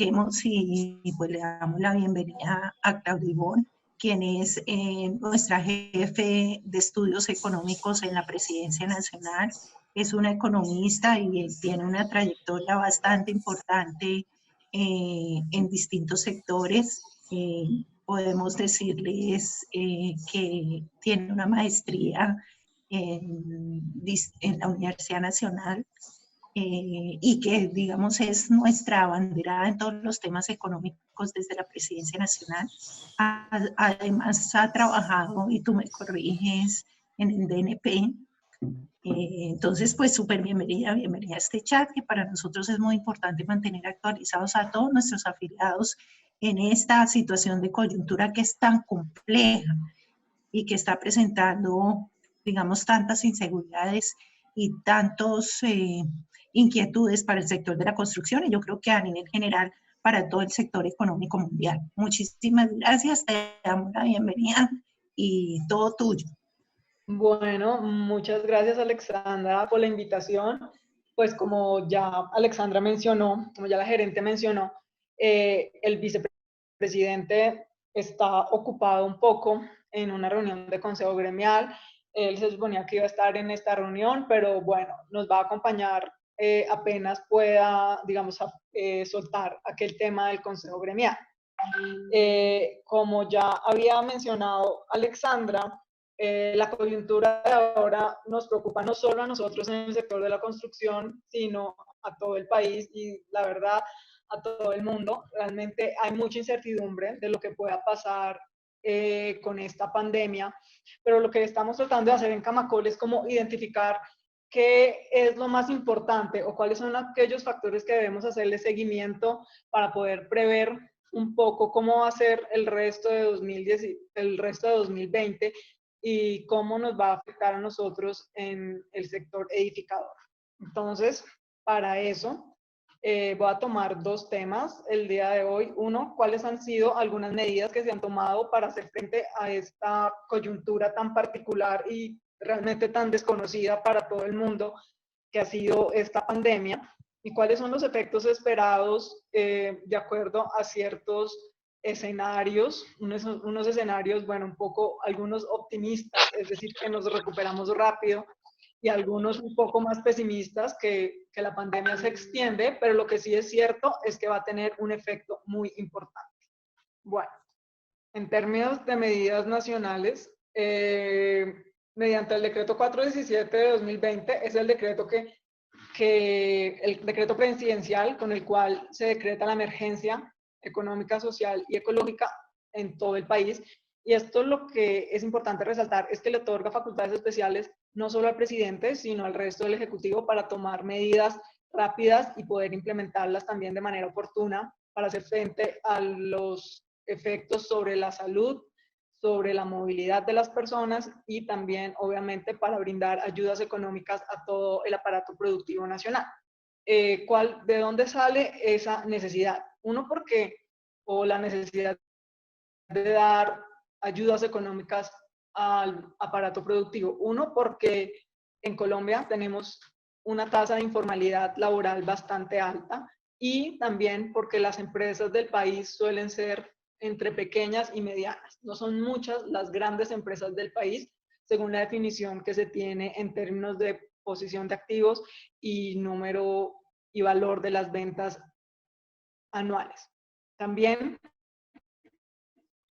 arranquemos y pues le damos la bienvenida a Claudia Ivonne, quien es nuestra jefe de estudios económicos en la Presidencia Nacional. Es una economista y tiene una trayectoria bastante importante en distintos sectores. Podemos decirles que tiene una maestría en la Universidad Nacional y que, digamos, es nuestra abanderada en todos los temas económicos desde la Presidencia Nacional. Además, ha trabajado, y tú me corriges, en el DNP. Entonces, pues súper bienvenida a este chat, que para nosotros es muy importante mantener actualizados a todos nuestros afiliados en esta situación de coyuntura que es tan compleja y que está presentando, digamos, tantas inseguridades y tantos inquietudes para el sector de la construcción, y yo creo que a nivel general para todo el sector económico mundial. Muchísimas gracias, te damos la bienvenida y todo tuyo. Bueno, muchas gracias, Alexandra, por la invitación. Pues como ya Alexandra mencionó, como ya la gerente mencionó, el vicepresidente está ocupado un poco en una reunión de consejo gremial. Él se suponía que iba a estar en esta reunión, pero bueno, nos va a acompañar apenas pueda, digamos, soltar aquel tema del consejo gremial. Como ya había mencionado Alexandra, la coyuntura de ahora nos preocupa no solo a nosotros en el sector de la construcción, sino a todo el país y la verdad a todo el mundo. Realmente hay mucha incertidumbre de lo que pueda pasar con esta pandemia, pero lo que estamos tratando de hacer en Camacol es como identificar qué es lo más importante o cuáles son aquellos factores que debemos hacerle seguimiento para poder prever un poco cómo va a ser el resto de 2020 y cómo nos va a afectar a nosotros en el sector edificador. Entonces, para eso, voy a tomar dos temas el día de hoy. Uno, cuáles han sido algunas medidas que se han tomado para hacer frente a esta coyuntura tan particular y realmente tan desconocida para todo el mundo que ha sido esta pandemia, y cuáles son los efectos esperados de acuerdo a ciertos escenarios, unos escenarios, bueno, un poco, algunos optimistas, es decir, que nos recuperamos rápido, y algunos un poco más pesimistas, que la pandemia se extiende, pero lo que sí es cierto es que va a tener un efecto muy importante. Bueno, en términos de medidas nacionales, mediante el decreto 417 de 2020, es el decreto el decreto presidencial con el cual se decreta la emergencia económica, social y ecológica en todo el país. Y esto lo que es importante resaltar es que le otorga facultades especiales no solo al presidente, sino al resto del Ejecutivo para tomar medidas rápidas y poder implementarlas también de manera oportuna para hacer frente a los efectos sobre la salud, sobre la movilidad de las personas y también, obviamente, para brindar ayudas económicas a todo el aparato productivo nacional. ¿De dónde sale esa necesidad? Uno, o la necesidad de dar ayudas económicas al aparato productivo. Uno, porque en Colombia tenemos una tasa de informalidad laboral bastante alta, y también porque las empresas del país suelen ser entre pequeñas y medianas. No son muchas las grandes empresas del país, según la definición que se tiene en términos de posición de activos y número y valor de las ventas anuales. También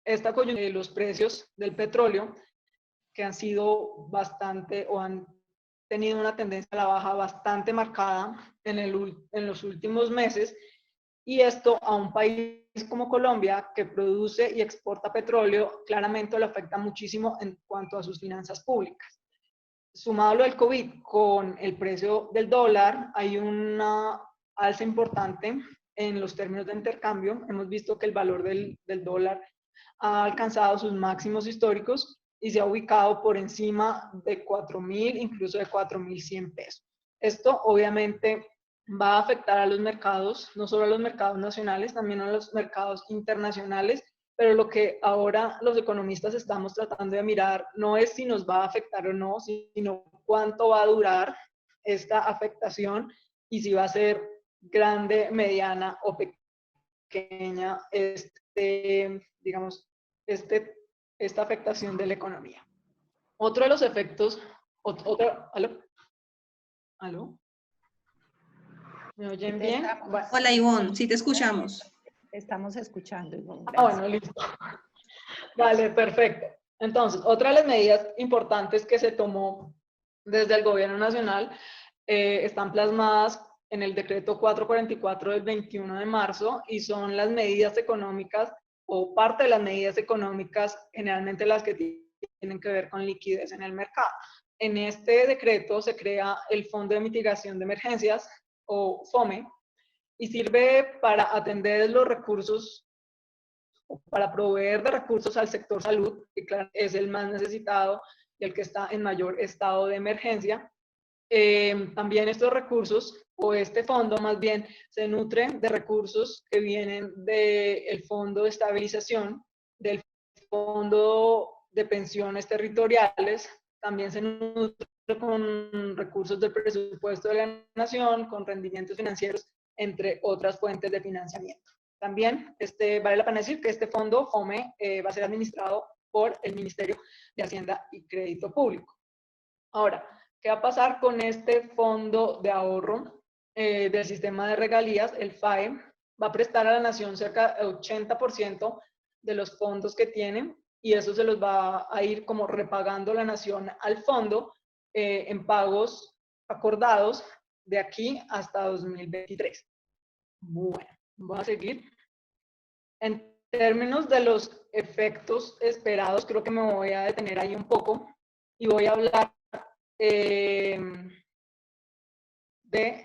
esta coyuntura de los precios del petróleo, que han sido bastante o han tenido una tendencia a la baja bastante marcada en los últimos meses, y esto a un país como Colombia, que produce y exporta petróleo, claramente le afecta muchísimo en cuanto a sus finanzas públicas. Sumado a lo del COVID, con el precio del dólar, hay una alza importante en los términos de intercambio. Hemos visto que el valor del dólar ha alcanzado sus máximos históricos y se ha ubicado por encima de 4.000, incluso de 4.100 pesos. Esto obviamente va a afectar a los mercados, no solo a los mercados nacionales, también a los mercados internacionales, pero lo que ahora los economistas estamos tratando de mirar no es si nos va a afectar o no, sino cuánto va a durar esta afectación y si va a ser grande, mediana o pequeña. pequeña digamos, esta afectación de la economía. Otro de los efectos, ¿aló? ¿Aló? ¿Me oyen bien? Bueno. Hola Ivonne, sí te escuchamos. Estamos escuchando, Ivonne. Bueno, listo. Vale, perfecto. Entonces, otra de las medidas importantes que se tomó desde el Gobierno Nacional están plasmadas en el decreto 444 del 21 de marzo y son las medidas económicas o parte de las medidas económicas, generalmente las que tienen que ver con liquidez en el mercado. En este decreto se crea el Fondo de Mitigación de Emergencias, o FOME, y sirve para atender los recursos, o para proveer de recursos al sector salud, que claro, es el más necesitado y el que está en mayor estado de emergencia. También estos recursos, o este fondo más bien, se nutre de recursos que vienen del Fondo de Estabilización, del Fondo de Pensiones Territoriales, también se nutre con recursos del presupuesto de la Nación, con rendimientos financieros, entre otras fuentes de financiamiento. También vale la pena decir que este fondo FOME va a ser administrado por el Ministerio de Hacienda y Crédito Público. Ahora, ¿qué va a pasar con este fondo de ahorro del sistema de regalías? El FAE va a prestar a la Nación cerca del 80% de los fondos que tiene, y eso se los va a ir como repagando la Nación al fondo en pagos acordados de aquí hasta 2023. Bueno, voy a seguir. En términos de los efectos esperados, creo que me voy a detener ahí un poco y voy a hablar de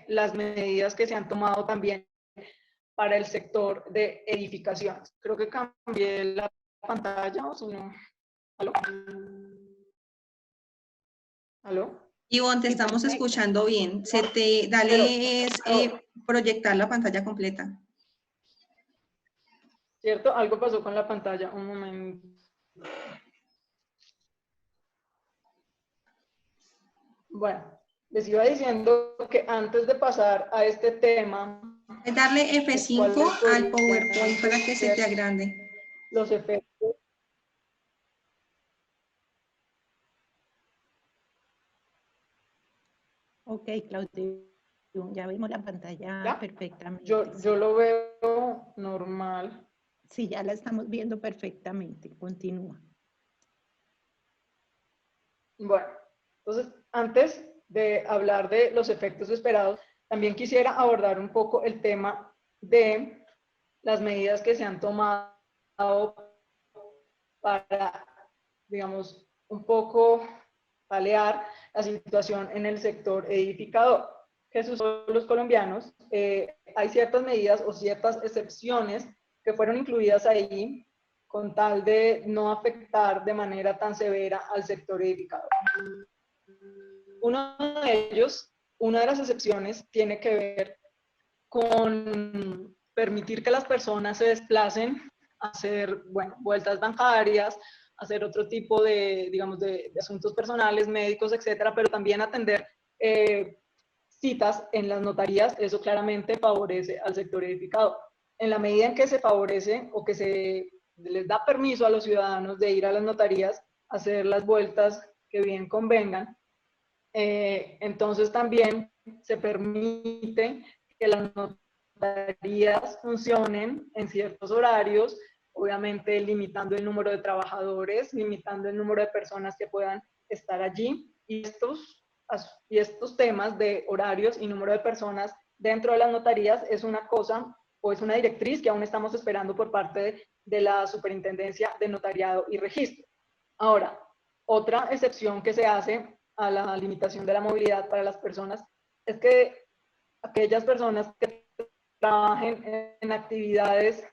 las medidas que se han tomado también para el sector de edificaciones. Creo que cambié la pantalla, o si no. ¿Aló? ¿Aló? Ivonne, te Sí, estamos perfecto. escuchando bien. Dale proyectar la pantalla completa. ¿Cierto? Algo pasó con la pantalla. Un momento. Bueno, les iba diciendo que antes de pasar a este tema, Es darle F5 al PowerPoint para que se te agrande. Los efectos. Ok, Claudio, ya vimos la pantalla ¿Ya? perfectamente. Yo lo veo normal. Sí, ya la estamos viendo perfectamente. Continúa. Bueno, entonces, antes de hablar de los efectos esperados, también quisiera abordar un poco el tema de las medidas que se han tomado para, digamos, un poco paliar la situación en el sector edificador. ¿Qué sucede con los colombianos? Hay ciertas medidas o ciertas excepciones que fueron incluidas ahí con tal de no afectar de manera tan severa al sector edificador. Uno de ellos, una de las excepciones, tiene que ver con permitir que las personas se desplacen a hacer, bueno, vueltas bancarias, hacer otro tipo de, digamos, de asuntos personales, médicos, etcétera, pero también atender citas en las notarías. Eso claramente favorece al sector edificador. En la medida en que se favorece o que se les da permiso a los ciudadanos de ir a las notarías, hacer las vueltas que bien convengan, entonces también se permite que las notarías funcionen en ciertos horarios, obviamente limitando el número de trabajadores, limitando el número de personas que puedan estar allí, y estos temas de horarios y número de personas dentro de las notarías es una cosa, o es una directriz que aún estamos esperando por parte de la Superintendencia de Notariado y Registro. Ahora, otra excepción que se hace a la limitación de la movilidad para las personas es que aquellas personas que trabajen en actividades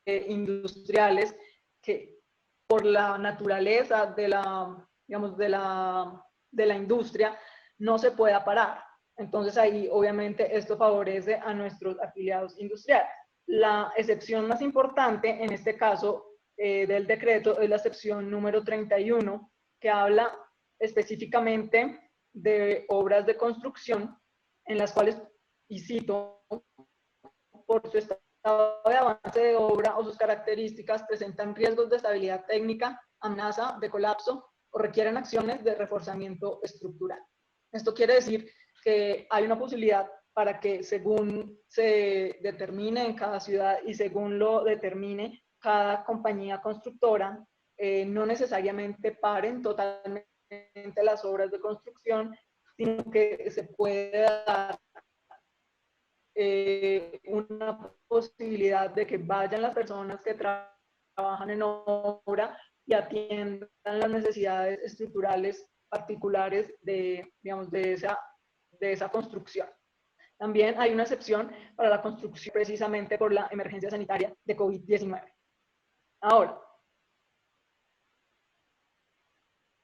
industriales que por la naturaleza de la, digamos, de la industria no se pueda parar. Entonces ahí obviamente esto favorece a nuestros afiliados industriales. La excepción más importante en este caso del decreto es la excepción número 31, que habla específicamente de obras de construcción en las cuales, y cito, por su de avance de obra o sus características presentan riesgos de estabilidad técnica, amenaza de colapso o requieren acciones de reforzamiento estructural. Esto quiere decir que hay una posibilidad para que, según se determine en cada ciudad y según lo determine cada compañía constructora, no necesariamente paren totalmente las obras de construcción, sino que se puede dar una posibilidad de que vayan las personas que trabajan en obra y atiendan las necesidades estructurales particulares de, digamos, de esa construcción. También hay una excepción para la construcción precisamente por la emergencia sanitaria de COVID-19. Ahora,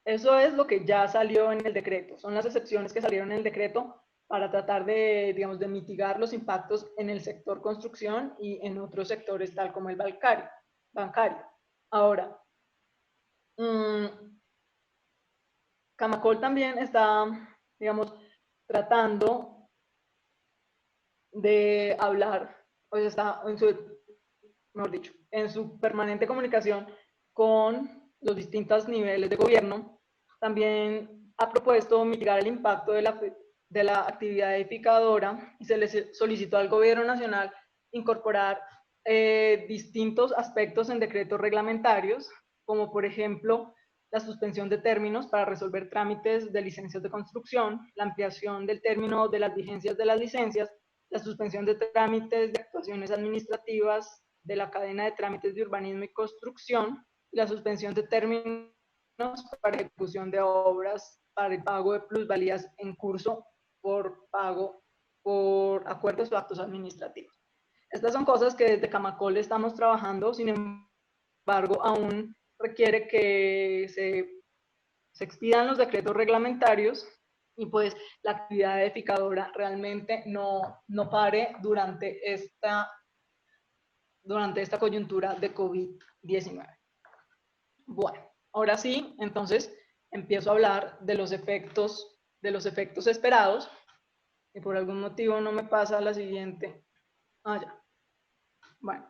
eso es lo que ya salió en el decreto. Son las excepciones que salieron en el decreto para tratar de, digamos, de mitigar los impactos en el sector construcción y en otros sectores tal como el bancario. Ahora, Camacol también está, digamos, tratando de hablar, pues está en su, mejor dicho, en su permanente comunicación con los distintos niveles de gobierno. También ha propuesto mitigar el impacto de la actividad edificadora y se le solicitó al gobierno nacional incorporar distintos aspectos en decretos reglamentarios, como por ejemplo la suspensión de términos para resolver trámites de licencias de construcción, la ampliación del término de las vigencias de las licencias, la suspensión de trámites de actuaciones administrativas de la cadena de trámites de urbanismo y construcción, y la suspensión de términos para ejecución de obras para el pago de plusvalías en curso por pago por acuerdos o actos administrativos. Estas son cosas que desde Camacol estamos trabajando, sin embargo, aún requiere que se expidan los decretos reglamentarios y pues la actividad edificadora realmente no pare durante esta coyuntura de COVID-19. Bueno, ahora sí, entonces empiezo a hablar de los efectos esperados, y por algún motivo no me pasa la siguiente. Ya. Bueno.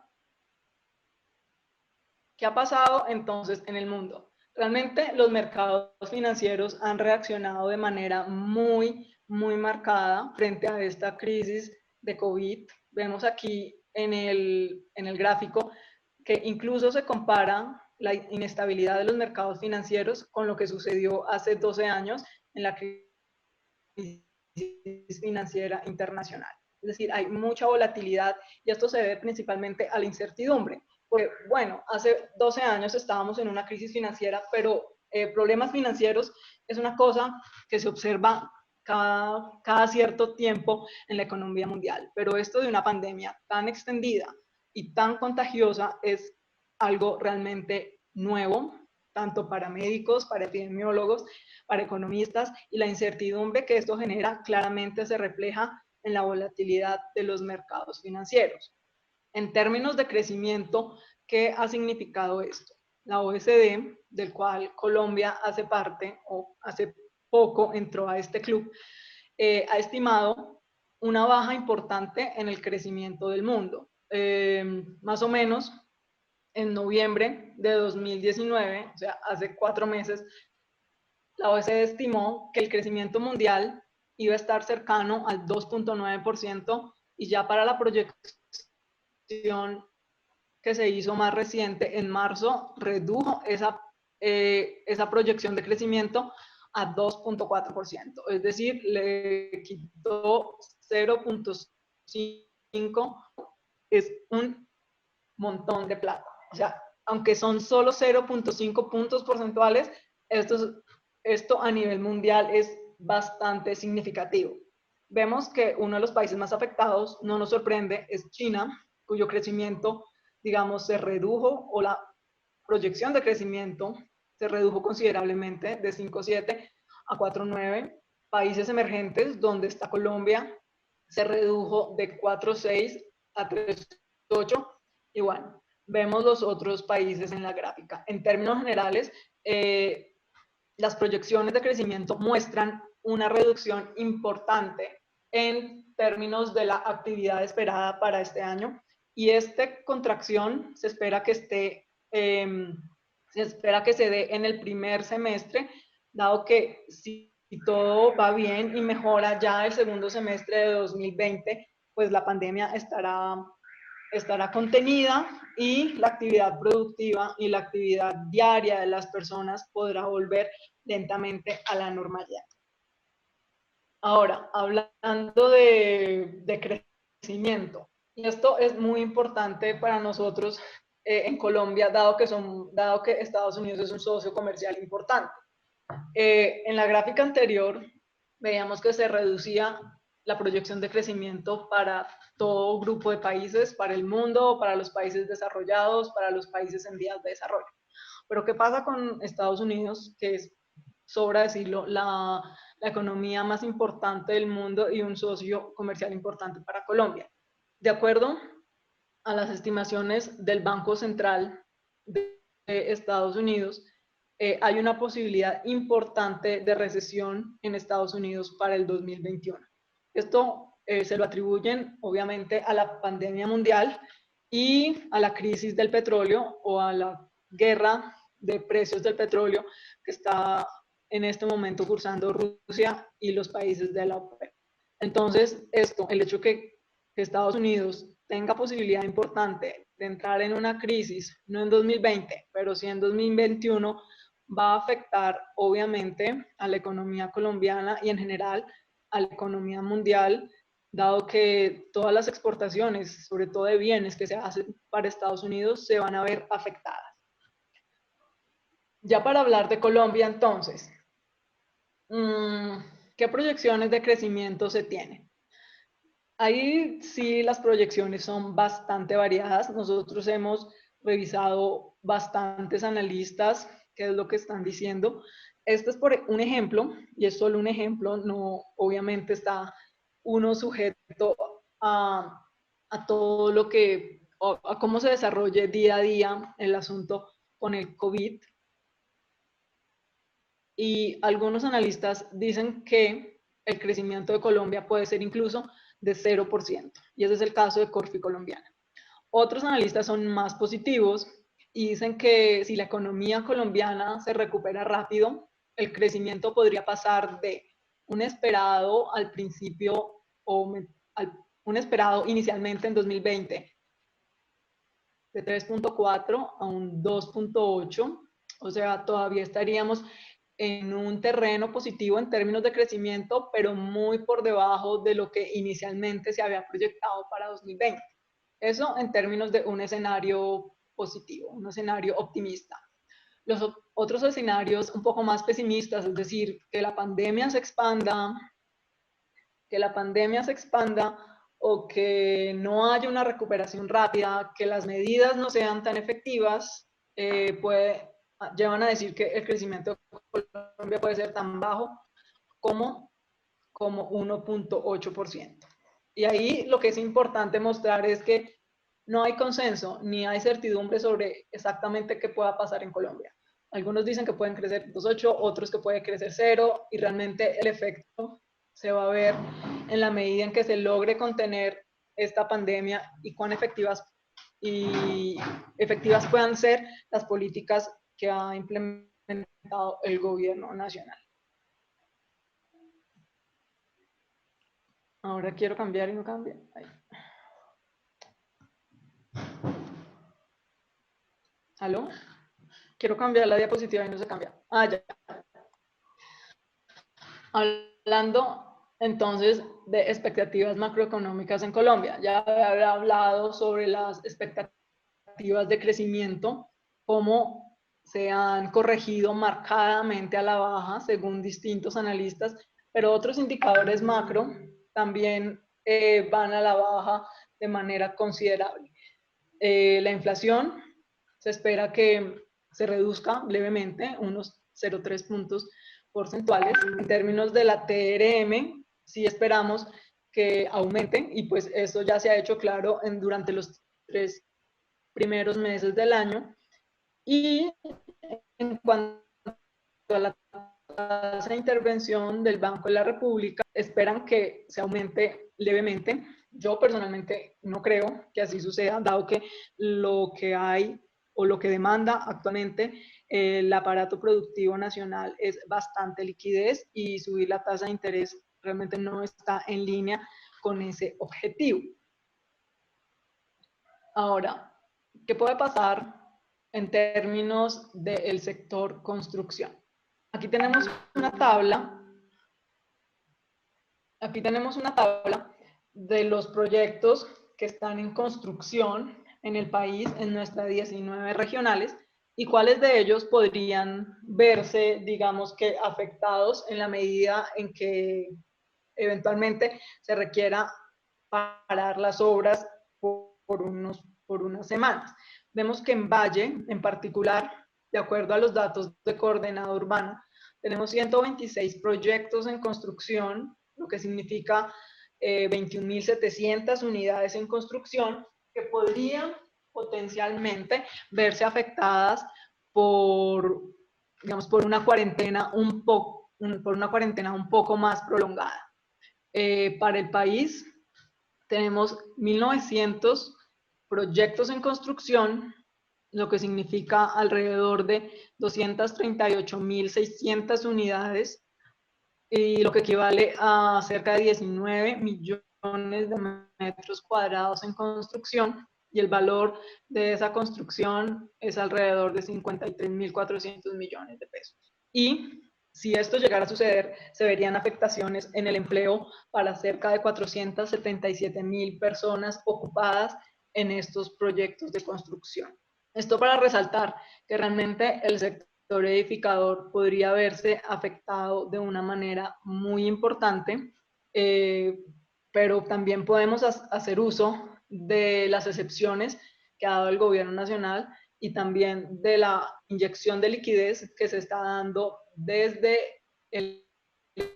¿Qué ha pasado entonces en el mundo? Realmente los mercados financieros han reaccionado de manera muy marcada frente a esta crisis de COVID. Vemos aquí en el gráfico que incluso se compara la inestabilidad de los mercados financieros con lo que sucedió hace 12 años en la crisis financiera internacional. Es decir, hay mucha volatilidad y esto se debe principalmente a la incertidumbre. Porque, bueno, hace 12 años estábamos en una crisis financiera, pero problemas financieros es una cosa que se observa cada cierto tiempo en la economía mundial. Pero esto de una pandemia tan extendida y tan contagiosa es algo realmente nuevo, tanto para médicos, para epidemiólogos, para economistas, y la incertidumbre que esto genera claramente se refleja en la volatilidad de los mercados financieros. En términos de crecimiento, ¿qué ha significado esto? La OECD, del cual Colombia hace parte, o hace poco entró a este club, ha estimado una baja importante en el crecimiento del mundo. Más o menos en noviembre de 2019, o sea, hace 4 meses, la OECD estimó que el crecimiento mundial iba a estar cercano al 2.9%, y ya para la proyección que se hizo más reciente en marzo, redujo esa proyección de crecimiento a 2.4%, es decir, le quitó 0.5, es un montón de plata. O sea, aunque son solo 0.5 puntos porcentuales, esto a nivel mundial es bastante significativo. Vemos que uno de los países más afectados, no nos sorprende, es China, cuyo crecimiento, digamos, se redujo, o la proyección de crecimiento se redujo considerablemente de 5.7 a 4.9. Países emergentes, donde está Colombia, se redujo de 4.6 a 3.8. Y bueno, vemos los otros países en la gráfica. En términos generales, las proyecciones de crecimiento muestran una reducción importante en términos de la actividad esperada para este año. y esta contracción se espera que se dé en el primer semestre, dado que si todo va bien y mejora ya el segundo semestre de 2020, pues la pandemia estará contenida y la actividad productiva y la actividad diaria de las personas podrá volver lentamente a la normalidad. Ahora, hablando de crecimiento, y esto es muy importante para nosotros en Colombia, dado que Estados Unidos es un socio comercial importante. En la gráfica anterior veíamos que se reducía la proyección de crecimiento para todo grupo de países, para el mundo, para los países desarrollados, para los países en vías de desarrollo. Pero ¿qué pasa con Estados Unidos? Que es, sobra decirlo, la economía más importante del mundo y un socio comercial importante para Colombia. De acuerdo a las estimaciones del Banco Central de Estados Unidos, hay una posibilidad importante de recesión en Estados Unidos para el 2021. Esto se lo atribuyen obviamente a la pandemia mundial y a la crisis del petróleo o a la guerra de precios del petróleo que está en este momento cursando Rusia y los países de la OPEP. Entonces, el hecho que Estados Unidos tenga posibilidad importante de entrar en una crisis, no en 2020, pero sí en 2021, va a afectar obviamente a la economía colombiana y en general a la economía mundial, dado que todas las exportaciones, sobre todo de bienes que se hacen para Estados Unidos, se van a ver afectadas. Ya para hablar de Colombia, entonces, ¿qué proyecciones de crecimiento se tienen? Ahí sí las proyecciones son bastante variadas. Nosotros hemos revisado bastantes analistas qué es lo que están diciendo. Este es por un ejemplo, y es solo un ejemplo, no obviamente está uno sujeto a todo lo que, a cómo se desarrolle día a día el asunto con el COVID. Y algunos analistas dicen que el crecimiento de Colombia puede ser incluso de 0%, y ese es el caso de Corfi Colombiana. Otros analistas son más positivos y dicen que si la economía colombiana se recupera rápido, el crecimiento podría pasar de un esperado al principio o un esperado inicialmente en 2020 de 3.4 a un 2.8, o sea, todavía estaríamos en un terreno positivo en términos de crecimiento, pero muy por debajo de lo que inicialmente se había proyectado para 2020. Eso en términos de un escenario positivo, un escenario optimista. Los otros escenarios un poco más pesimistas, es decir, que la pandemia se expanda o que no haya una recuperación rápida, que las medidas no sean tan efectivas, llevan a decir que el crecimiento de Colombia puede ser tan bajo como 1.8%. Y ahí lo que es importante mostrar es que no hay consenso ni hay certidumbre sobre exactamente qué pueda pasar en Colombia. Algunos dicen que pueden crecer 2.8, otros que puede crecer 0, y realmente el efecto se va a ver en la medida en que se logre contener esta pandemia y cuán efectivas puedan ser las políticas que ha implementado el gobierno nacional. Ahora quiero cambiar y no cambia. Ahí. ¿Aló? Quiero cambiar la diapositiva y no se cambia. Ah, ya. Hablando entonces de expectativas macroeconómicas en Colombia. Ya había hablado sobre las expectativas de crecimiento, cómo se han corregido marcadamente a la baja según distintos analistas, pero otros indicadores macro también van a la baja de manera considerable. La inflación se espera que se reduzca levemente, unos 0,3 puntos porcentuales. En términos de la TRM, sí esperamos que aumente, y pues eso ya se ha hecho claro durante los 3 primeros meses del año. Y en cuanto a la tasa de intervención del Banco de la República, esperan que se aumente levemente Yo personalmente no creo que así suceda, dado que lo que hay o lo que demanda actualmente el aparato productivo nacional es bastante liquidez, y subir la tasa de interés realmente no está en línea con ese objetivo. Ahora, ¿qué puede pasar en términos del sector construcción? Aquí tenemos una tabla. Aquí tenemos una tabla de los proyectos que están en construcción en el país, en nuestras 19 regionales, y cuáles de ellos podrían verse, digamos que, afectados en la medida en que eventualmente se requiera parar las obras por unas semanas. Vemos que en Valle, en particular, de acuerdo a los datos de Coordenada Urbana, tenemos 126 proyectos en construcción, lo que significa 21.700 unidades en construcción que podrían potencialmente verse afectadas por, digamos, por una cuarentena un poco más prolongada. Para el país tenemos 1.900 proyectos en construcción, lo que significa alrededor de 238.600 unidades, y lo que equivale a cerca de 19 millones de metros cuadrados en construcción, y el valor de esa construcción es alrededor de 53.400 millones de pesos. Y si esto llegara a suceder, se verían afectaciones en el empleo para cerca de 477.000 personas ocupadas en estos proyectos de construcción. Esto para resaltar que realmente el sector edificador podría verse afectado de una manera muy importante, pero también podemos hacer uso de las excepciones que ha dado el gobierno nacional y también de la inyección de liquidez que se está dando desde el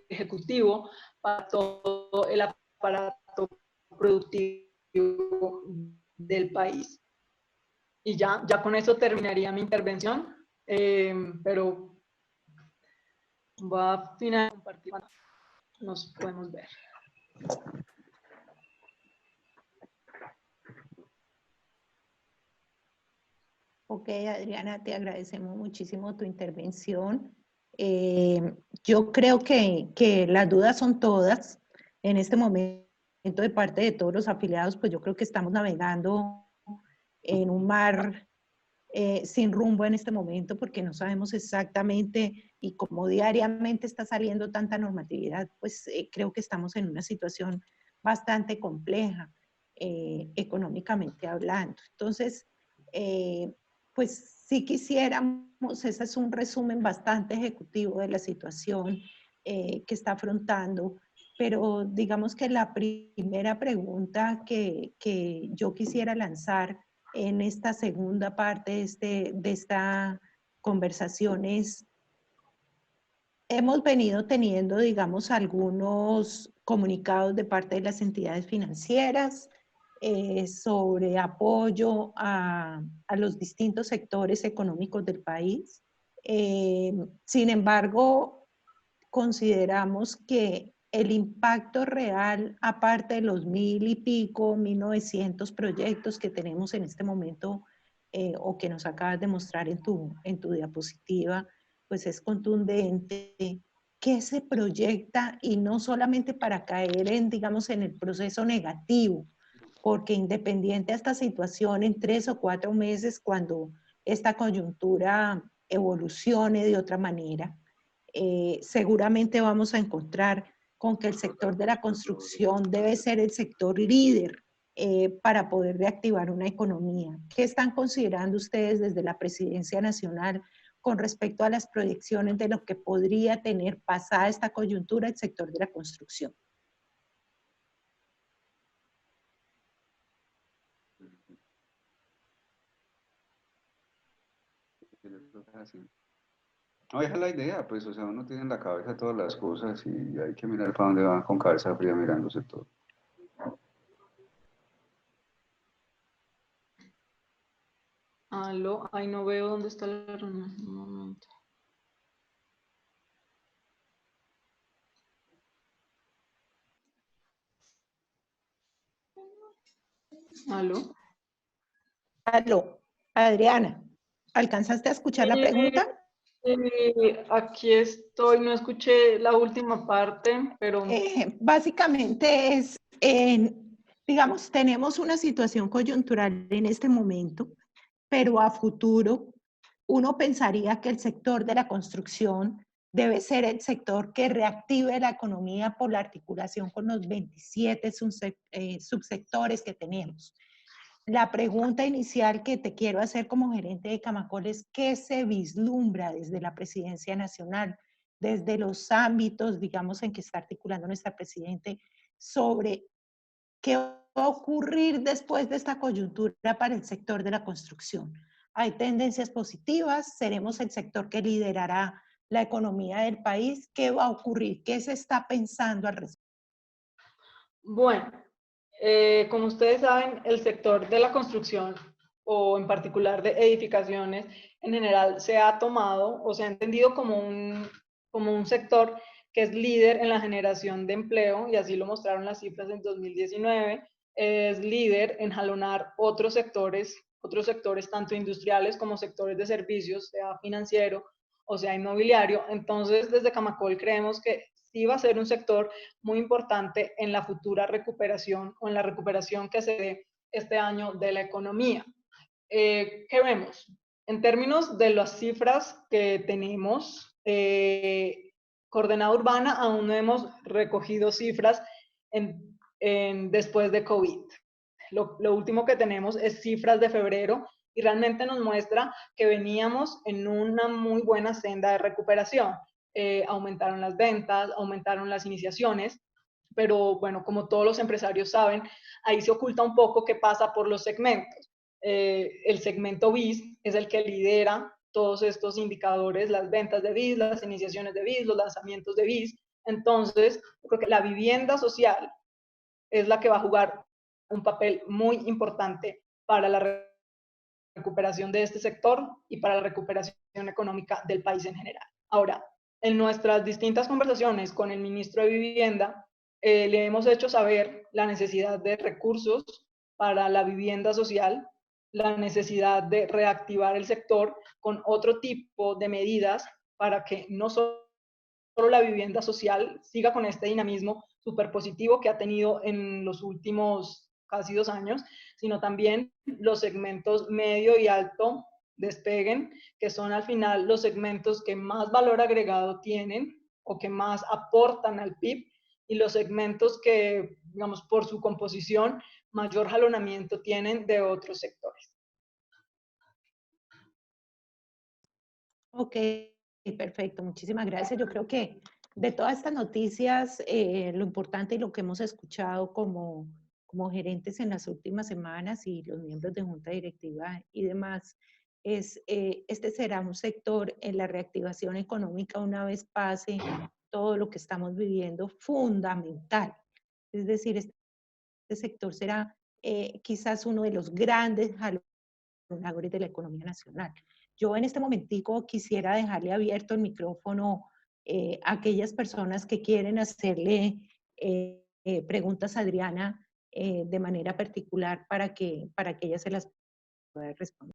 Ejecutivo para todo el aparato productivo del país. Y ya con eso terminaría mi intervención, pero voy a finalizar compartir, nos podemos ver. Ok, Adriana, te agradecemos muchísimo tu intervención. Yo creo que las dudas son todas. En este momento, de parte de todos los afiliados, pues yo creo que estamos navegando en un mar sin rumbo en este momento, porque no sabemos exactamente, y como diariamente está saliendo tanta normatividad, pues creo que estamos en una situación bastante compleja, económicamente hablando. Entonces, pues sí quisiéramos, ese es un resumen bastante ejecutivo de la situación que está afrontando, pero digamos que la primera pregunta que yo quisiera lanzar en esta segunda parte de esta conversación es, hemos venido teniendo, digamos, algunos comunicados de parte de las entidades financieras sobre apoyo a los distintos sectores económicos del país. Sin embargo, consideramos que el impacto real, aparte de los 1.000 y pico, 1.900 proyectos que tenemos en este momento, o que nos acabas de mostrar en tu diapositiva, pues es contundente. ¿Qué se proyecta? Y no solamente para caer en, digamos, en el proceso negativo, porque independiente de esta situación, en 3 o 4 meses, cuando esta coyuntura evolucione de otra manera, seguramente vamos a encontrar con que el sector de la construcción debe ser el sector líder para poder reactivar una economía. ¿Qué están considerando ustedes desde la Presidencia Nacional con respecto a las proyecciones de lo que podría tener pasada esta coyuntura el sector de la construcción? No, esa es la idea, pues, o sea, uno tiene en la cabeza todas las cosas y hay que mirar para dónde va con cabeza fría mirándose todo. Aló, ay, no veo dónde está la reunión. Un momento. ¿Aló? Aló, Adriana, ¿alcanzaste a escuchar la pregunta? Aquí estoy, no escuché la última parte, pero Básicamente es, digamos, tenemos una situación coyuntural en este momento, pero a futuro uno pensaría que el sector de la construcción debe ser el sector que reactive la economía por la articulación con los 27 subsectores que tenemos. La pregunta inicial que te quiero hacer como gerente de Camacol es ¿qué se vislumbra desde la Presidencia Nacional, desde los ámbitos, digamos, en que está articulando nuestra Presidente, sobre qué va a ocurrir después de esta coyuntura para el sector de la construcción? ¿Hay tendencias positivas? ¿Seremos el sector que liderará la economía del país? ¿Qué va a ocurrir? ¿Qué se está pensando al respecto? bueno, como ustedes saben, el sector de la construcción, o en particular de edificaciones, en general se ha tomado o se ha entendido como un sector que es líder en la generación de empleo, y así lo mostraron las cifras en 2019, es líder en jalonar otros sectores tanto industriales como sectores de servicios, sea financiero o sea inmobiliario. Entonces, desde Camacol creemos que sí va a ser un sector muy importante en la futura recuperación o en la recuperación que se dé este año de la economía. ¿Qué vemos? En términos de las cifras que tenemos, Coordenada Urbana aún no hemos recogido cifras después de COVID. Lo último que tenemos es cifras de febrero y realmente nos muestra que veníamos en una muy buena senda de recuperación. Aumentaron las ventas, aumentaron las iniciaciones, pero bueno, como todos los empresarios saben, ahí se oculta un poco qué pasa por los segmentos. El segmento BIS es el que lidera todos estos indicadores, las ventas de BIS, las iniciaciones de BIS, los lanzamientos de BIS. Entonces, yo creo que la vivienda social es la que va a jugar un papel muy importante para la recuperación de este sector y para la recuperación económica del país en general. Ahora, en nuestras distintas conversaciones con el ministro de Vivienda, le hemos hecho saber la necesidad de recursos para la vivienda social, la necesidad de reactivar el sector con otro tipo de medidas para que no solo la vivienda social siga con este dinamismo súper positivo que ha tenido en los últimos casi 2 años, sino también los segmentos medio y alto despeguen, que son al final los segmentos que más valor agregado tienen o que más aportan al PIB, y los segmentos que, digamos, por su composición, mayor jalonamiento tienen de otros sectores. Ok, perfecto, muchísimas gracias. Yo creo que de todas estas noticias, lo importante y lo que hemos escuchado como gerentes en las últimas semanas y los miembros de junta directiva y demás, es este será un sector en la reactivación económica una vez pase todo lo que estamos viviendo fundamental. Es decir, este sector será quizás uno de los grandes jalonadores de la economía nacional. Yo en este momentico quisiera dejarle abierto el micrófono a aquellas personas que quieren hacerle preguntas a Adriana de manera particular para que ella se las pueda responder.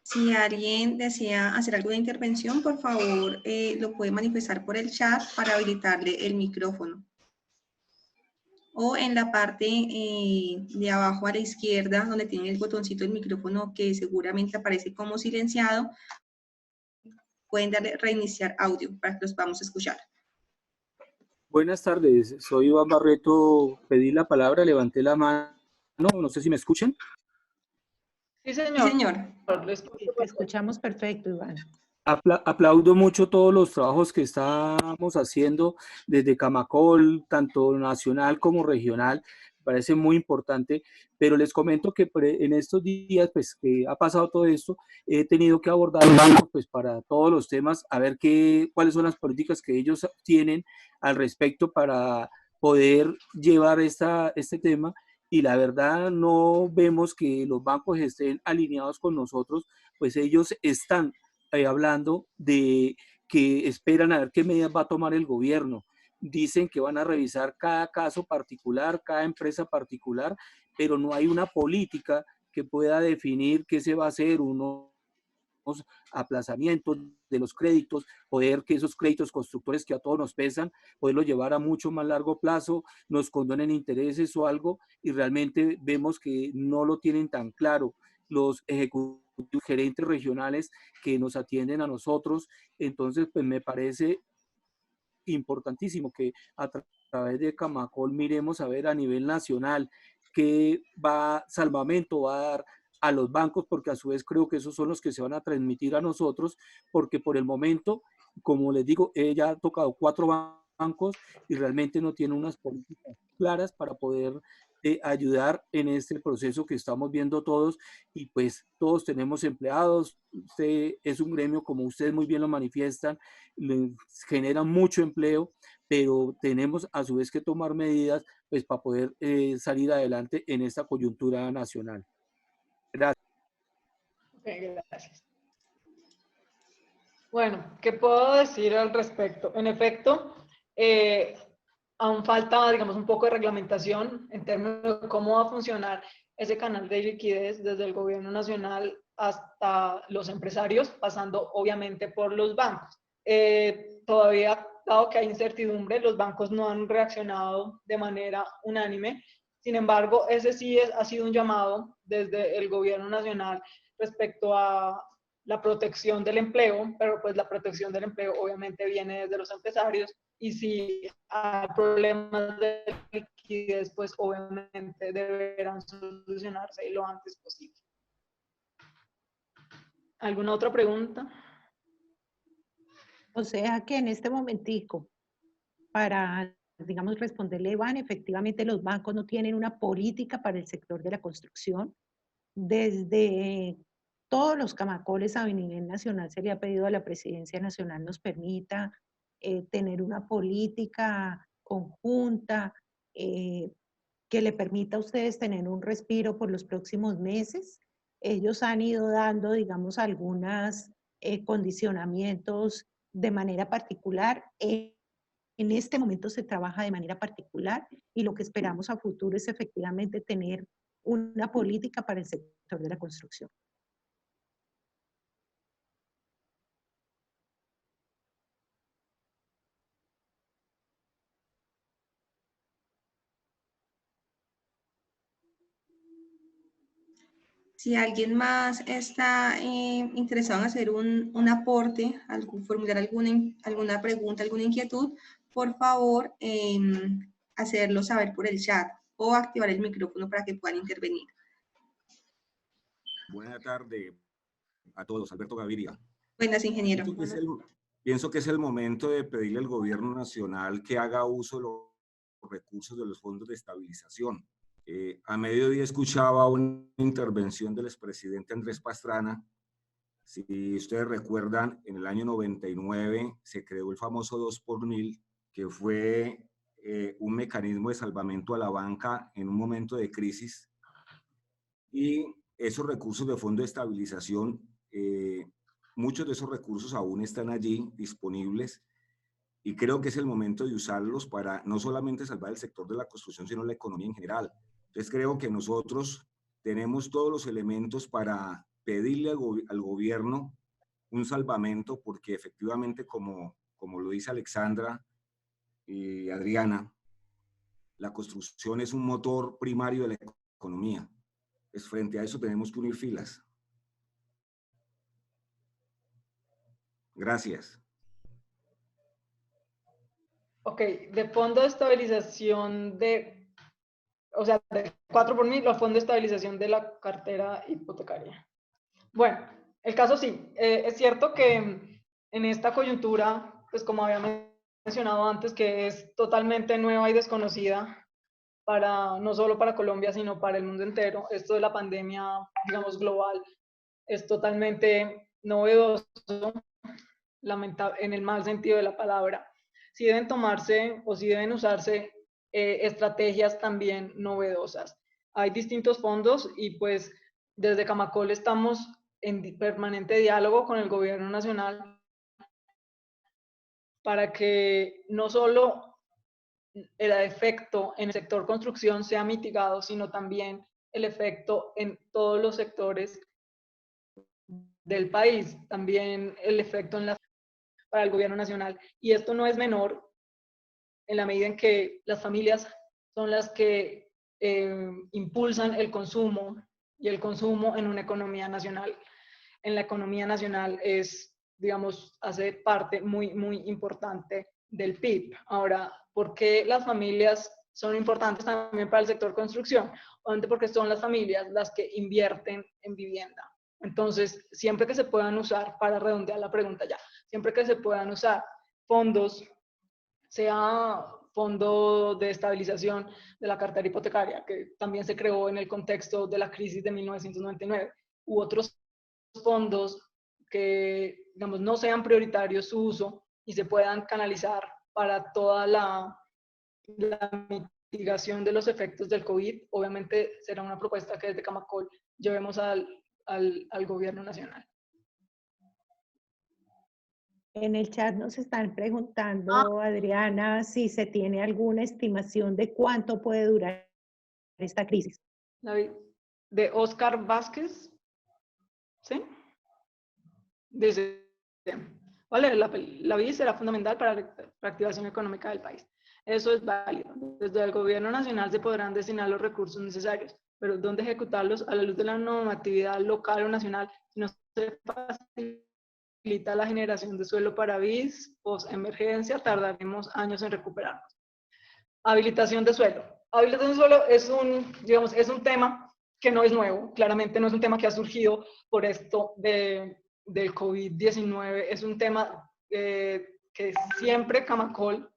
Si alguien desea hacer alguna intervención, por favor, lo puede manifestar por el chat para habilitarle el micrófono. O en la parte de abajo a la izquierda, donde tiene el botoncito del micrófono que seguramente aparece como silenciado, pueden darle reiniciar audio para que los podamos escuchar. Buenas tardes, soy Iván Barreto, pedí la palabra, levanté la mano, no sé si me escuchan. Sí, señor. Sí, señor. Te escuchamos perfecto, Iván. Aplaudo mucho todos los trabajos que estamos haciendo desde Camacol, tanto nacional como regional, me parece muy importante, pero les comento que en estos días, pues, que ha pasado todo esto, he tenido que abordar pues, para todos los temas, a ver cuáles son las políticas que ellos tienen al respecto para poder llevar este tema y la verdad no vemos que los bancos estén alineados con nosotros, pues ellos están hablando de que esperan a ver qué medidas va a tomar el gobierno. Dicen que van a revisar cada caso particular, cada empresa particular, pero no hay una política que pueda definir qué se va a hacer, unos aplazamientos de los créditos, poder que esos créditos constructores que a todos nos pesan, poderlos llevar a mucho más largo plazo, nos condonen intereses o algo, y realmente vemos que no lo tienen tan claro los ejecutivos, gerentes regionales que nos atienden a nosotros. Entonces, pues me parece importantísimo que a través de Camacol miremos a ver a nivel nacional qué salvamento va a dar a los bancos, porque a su vez creo que esos son los que se van a transmitir a nosotros, porque por el momento, como les digo, ella ha tocado 4 bancos y realmente no tiene unas políticas claras para poder ayudar en este proceso que estamos viendo todos, y pues todos tenemos empleados. Usted es un gremio, como ustedes muy bien lo manifiestan, genera mucho empleo, pero tenemos a su vez que tomar medidas pues para poder salir adelante en esta coyuntura nacional. Gracias. Okay, gracias. Bueno, ¿qué puedo decir al respecto? En efecto, aún falta, digamos, un poco de reglamentación en términos de cómo va a funcionar ese canal de liquidez desde el gobierno nacional hasta los empresarios, pasando obviamente por los bancos. Todavía, dado que hay incertidumbre, los bancos no han reaccionado de manera unánime. Sin embargo, ese sí ha sido un llamado desde el gobierno nacional respecto a la protección del empleo, pero pues la protección del empleo obviamente viene desde los empresarios, y si hay problemas de liquidez, pues obviamente deberán solucionarse lo antes posible. ¿Alguna otra pregunta? O sea que en este momentico, para, digamos, responderle, Iván, efectivamente los bancos no tienen una política para el sector de la construcción. Desde todos los camacoles a nivel nacional se le ha pedido a la Presidencia Nacional nos permita tener una política conjunta que le permita a ustedes tener un respiro por los próximos meses. Ellos han ido dando, digamos, algunos condicionamientos de manera particular. En este momento se trabaja de manera particular y lo que esperamos a futuro es efectivamente tener una política para el sector de la construcción. Si alguien más está interesado en hacer un aporte, formular alguna pregunta, alguna inquietud, por favor, hacerlo saber por el chat o activar el micrófono para que puedan intervenir. Buenas tardes a todos. Alberto Gaviria. Buenas, ingeniero. Pienso que es el momento de pedirle al gobierno nacional que haga uso de los recursos de los fondos de estabilización. A mediodía escuchaba una intervención del expresidente Andrés Pastrana. Si ustedes recuerdan, en el año 99 se creó el famoso 2x1000, que fue un mecanismo de salvamento a la banca en un momento de crisis. Y esos recursos de fondo de estabilización, muchos de esos recursos aún están allí disponibles, y creo que es el momento de usarlos para no solamente salvar el sector de la construcción, sino la economía en general. Entonces creo que nosotros tenemos todos los elementos para pedirle al gobierno un salvamento, porque efectivamente, como lo dice Alexandra y Adriana, la construcción es un motor primario de la economía. Pues frente a eso tenemos que unir filas. Gracias. Ok, de fondo de estabilización o sea, de 4x1000, los fondos de estabilización de la cartera hipotecaria. Bueno, el caso sí, es cierto que en esta coyuntura, pues como había mencionado antes, que es totalmente nueva y desconocida no solo para Colombia, sino para el mundo entero, esto de la pandemia, digamos, global, es totalmente novedoso, en el mal sentido de la palabra. Sí deben tomarse o sí deben usarse estrategias también novedosas. hay distintos fondos y pues desde Camacol estamos en permanente diálogo con el gobierno nacional para que no solo el efecto en el sector construcción sea mitigado, sino también el efecto en todos los sectores del país, también el efecto para el gobierno nacional. Y esto no es menor en la medida en que las familias son las que impulsan el consumo, y el consumo en una economía nacional. En la economía nacional es, digamos, hace parte muy, muy importante del PIB. Ahora, ¿por qué las familias son importantes también para el sector construcción? Obviamente porque son las familias las que invierten en vivienda. Entonces, siempre que se puedan usar, para redondear la pregunta ya, siempre que se puedan usar fondos, sea fondo de estabilización de la cartera hipotecaria, que también se creó en el contexto de la crisis de 1999, u otros fondos que, digamos, no sean prioritarios su uso y se puedan canalizar para toda la mitigación de los efectos del COVID. Obviamente será una propuesta que desde Camacol llevemos al gobierno nacional. En el chat nos están preguntando, Adriana, si se tiene alguna estimación de cuánto puede durar esta crisis. De Oscar Vázquez, ¿sí? Dice, vale, la vida será fundamental para la reactivación económica del país. Eso es válido. Desde el gobierno nacional se podrán destinar los recursos necesarios, pero ¿dónde ejecutarlos a la luz de la normatividad local o nacional si no se facilita la generación de suelo para BIS, post-emergencia, tardaremos años en recuperarnos? Habilitación de suelo. Habilitación de suelo es digamos, es un tema que no es nuevo, claramente no es un tema que ha surgido por esto del COVID-19, es un tema que siempre Camacol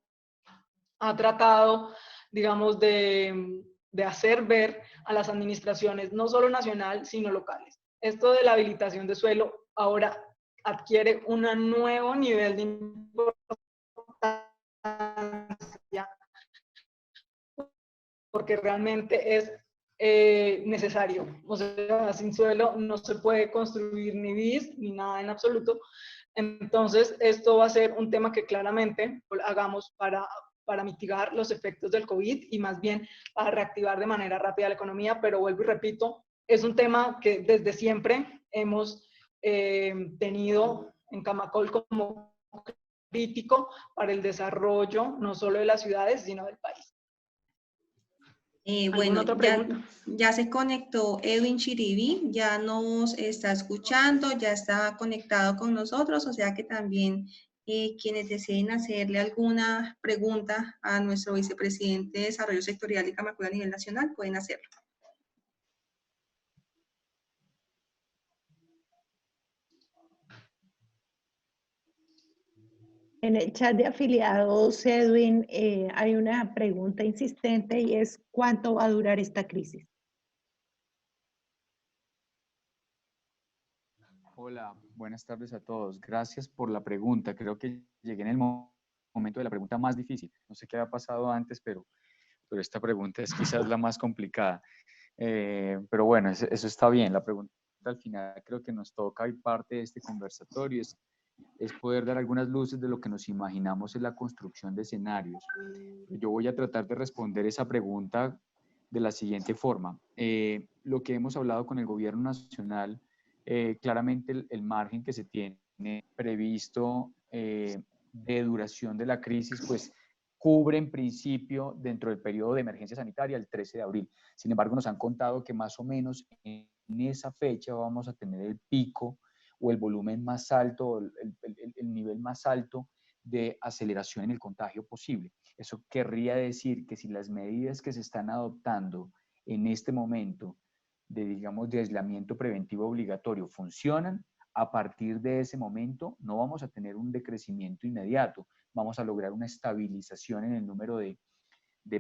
ha tratado, digamos, de hacer ver a las administraciones, no solo nacional, sino locales. Esto de la habilitación de suelo ahora adquiere un nuevo nivel de importancia porque realmente es necesario. O sea, sin suelo no se puede construir ni BIS ni nada en absoluto. Entonces, esto va a ser un tema que claramente hagamos para mitigar los efectos del COVID y más bien para reactivar de manera rápida la economía, pero vuelvo y repito, es un tema que desde siempre hemos tenido en Camacol como crítico para el desarrollo no solo de las ciudades, sino del país. Bueno, otra pregunta? Ya se conectó Edwin Chiribi, ya nos está escuchando, ya está conectado con nosotros, o sea que también quienes deseen hacerle alguna pregunta a nuestro vicepresidente de Desarrollo Sectorial de Camacol a nivel nacional pueden hacerlo. En el chat de afiliados, Edwin, hay una pregunta insistente y es ¿cuánto va a durar esta crisis? Hola, buenas tardes a todos. Gracias por la pregunta. Creo que llegué en el momento de la pregunta más difícil. No sé qué había pasado antes, pero esta pregunta es quizás la más complicada. Pero bueno, eso está bien. La pregunta al final creo que nos toca y parte de este conversatorio es poder dar algunas luces de lo que nos imaginamos en la construcción de escenarios. Yo voy a tratar de responder esa pregunta de la siguiente forma. Lo que hemos hablado con el gobierno nacional, claramente el margen que se tiene previsto de duración de la crisis, pues cubre en principio dentro del periodo de emergencia sanitaria el 13 de abril. Sin embargo, nos han contado que más o menos en esa fecha vamos a tener el pico o el volumen más alto, el nivel más alto de aceleración en el contagio posible. Eso querría decir que si las medidas que se están adoptando en este momento digamos, de aislamiento preventivo obligatorio funcionan, a partir de ese momento no vamos a tener un decrecimiento inmediato, vamos a lograr una estabilización en el número de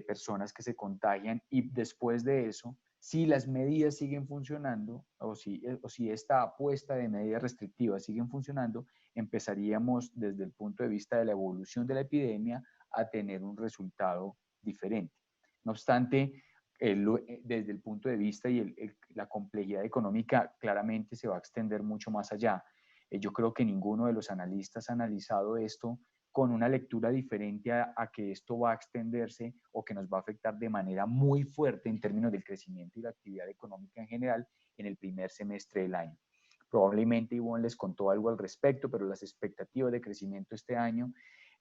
personas que se contagian y después de eso, si las medidas siguen funcionando o si esta apuesta de medidas restrictivas siguen funcionando, empezaríamos desde el punto de vista de la evolución de la epidemia a tener un resultado diferente. No obstante, desde el punto de vista y la complejidad económica claramente se va a extender mucho más allá. Yo creo que ninguno de los analistas ha analizado esto con una lectura diferente a que esto va a extenderse o que nos va a afectar de manera muy fuerte en términos del crecimiento y la actividad económica en general en el primer semestre del año. Probablemente Ivonne les contó algo al respecto, pero las expectativas de crecimiento este año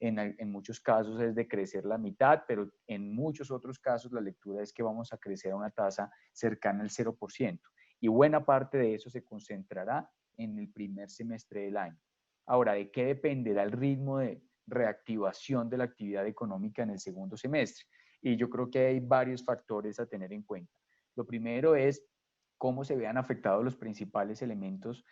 en muchos casos es de crecer la mitad, pero en muchos otros casos la lectura es que vamos a crecer a una tasa cercana al 0%. Y buena parte de eso se concentrará en el primer semestre del año. Ahora, ¿de qué dependerá el ritmo de reactivación de la actividad económica en el segundo semestre? Y yo creo que hay varios factores a tener en cuenta. Lo primero es cómo se vean afectados los principales elementos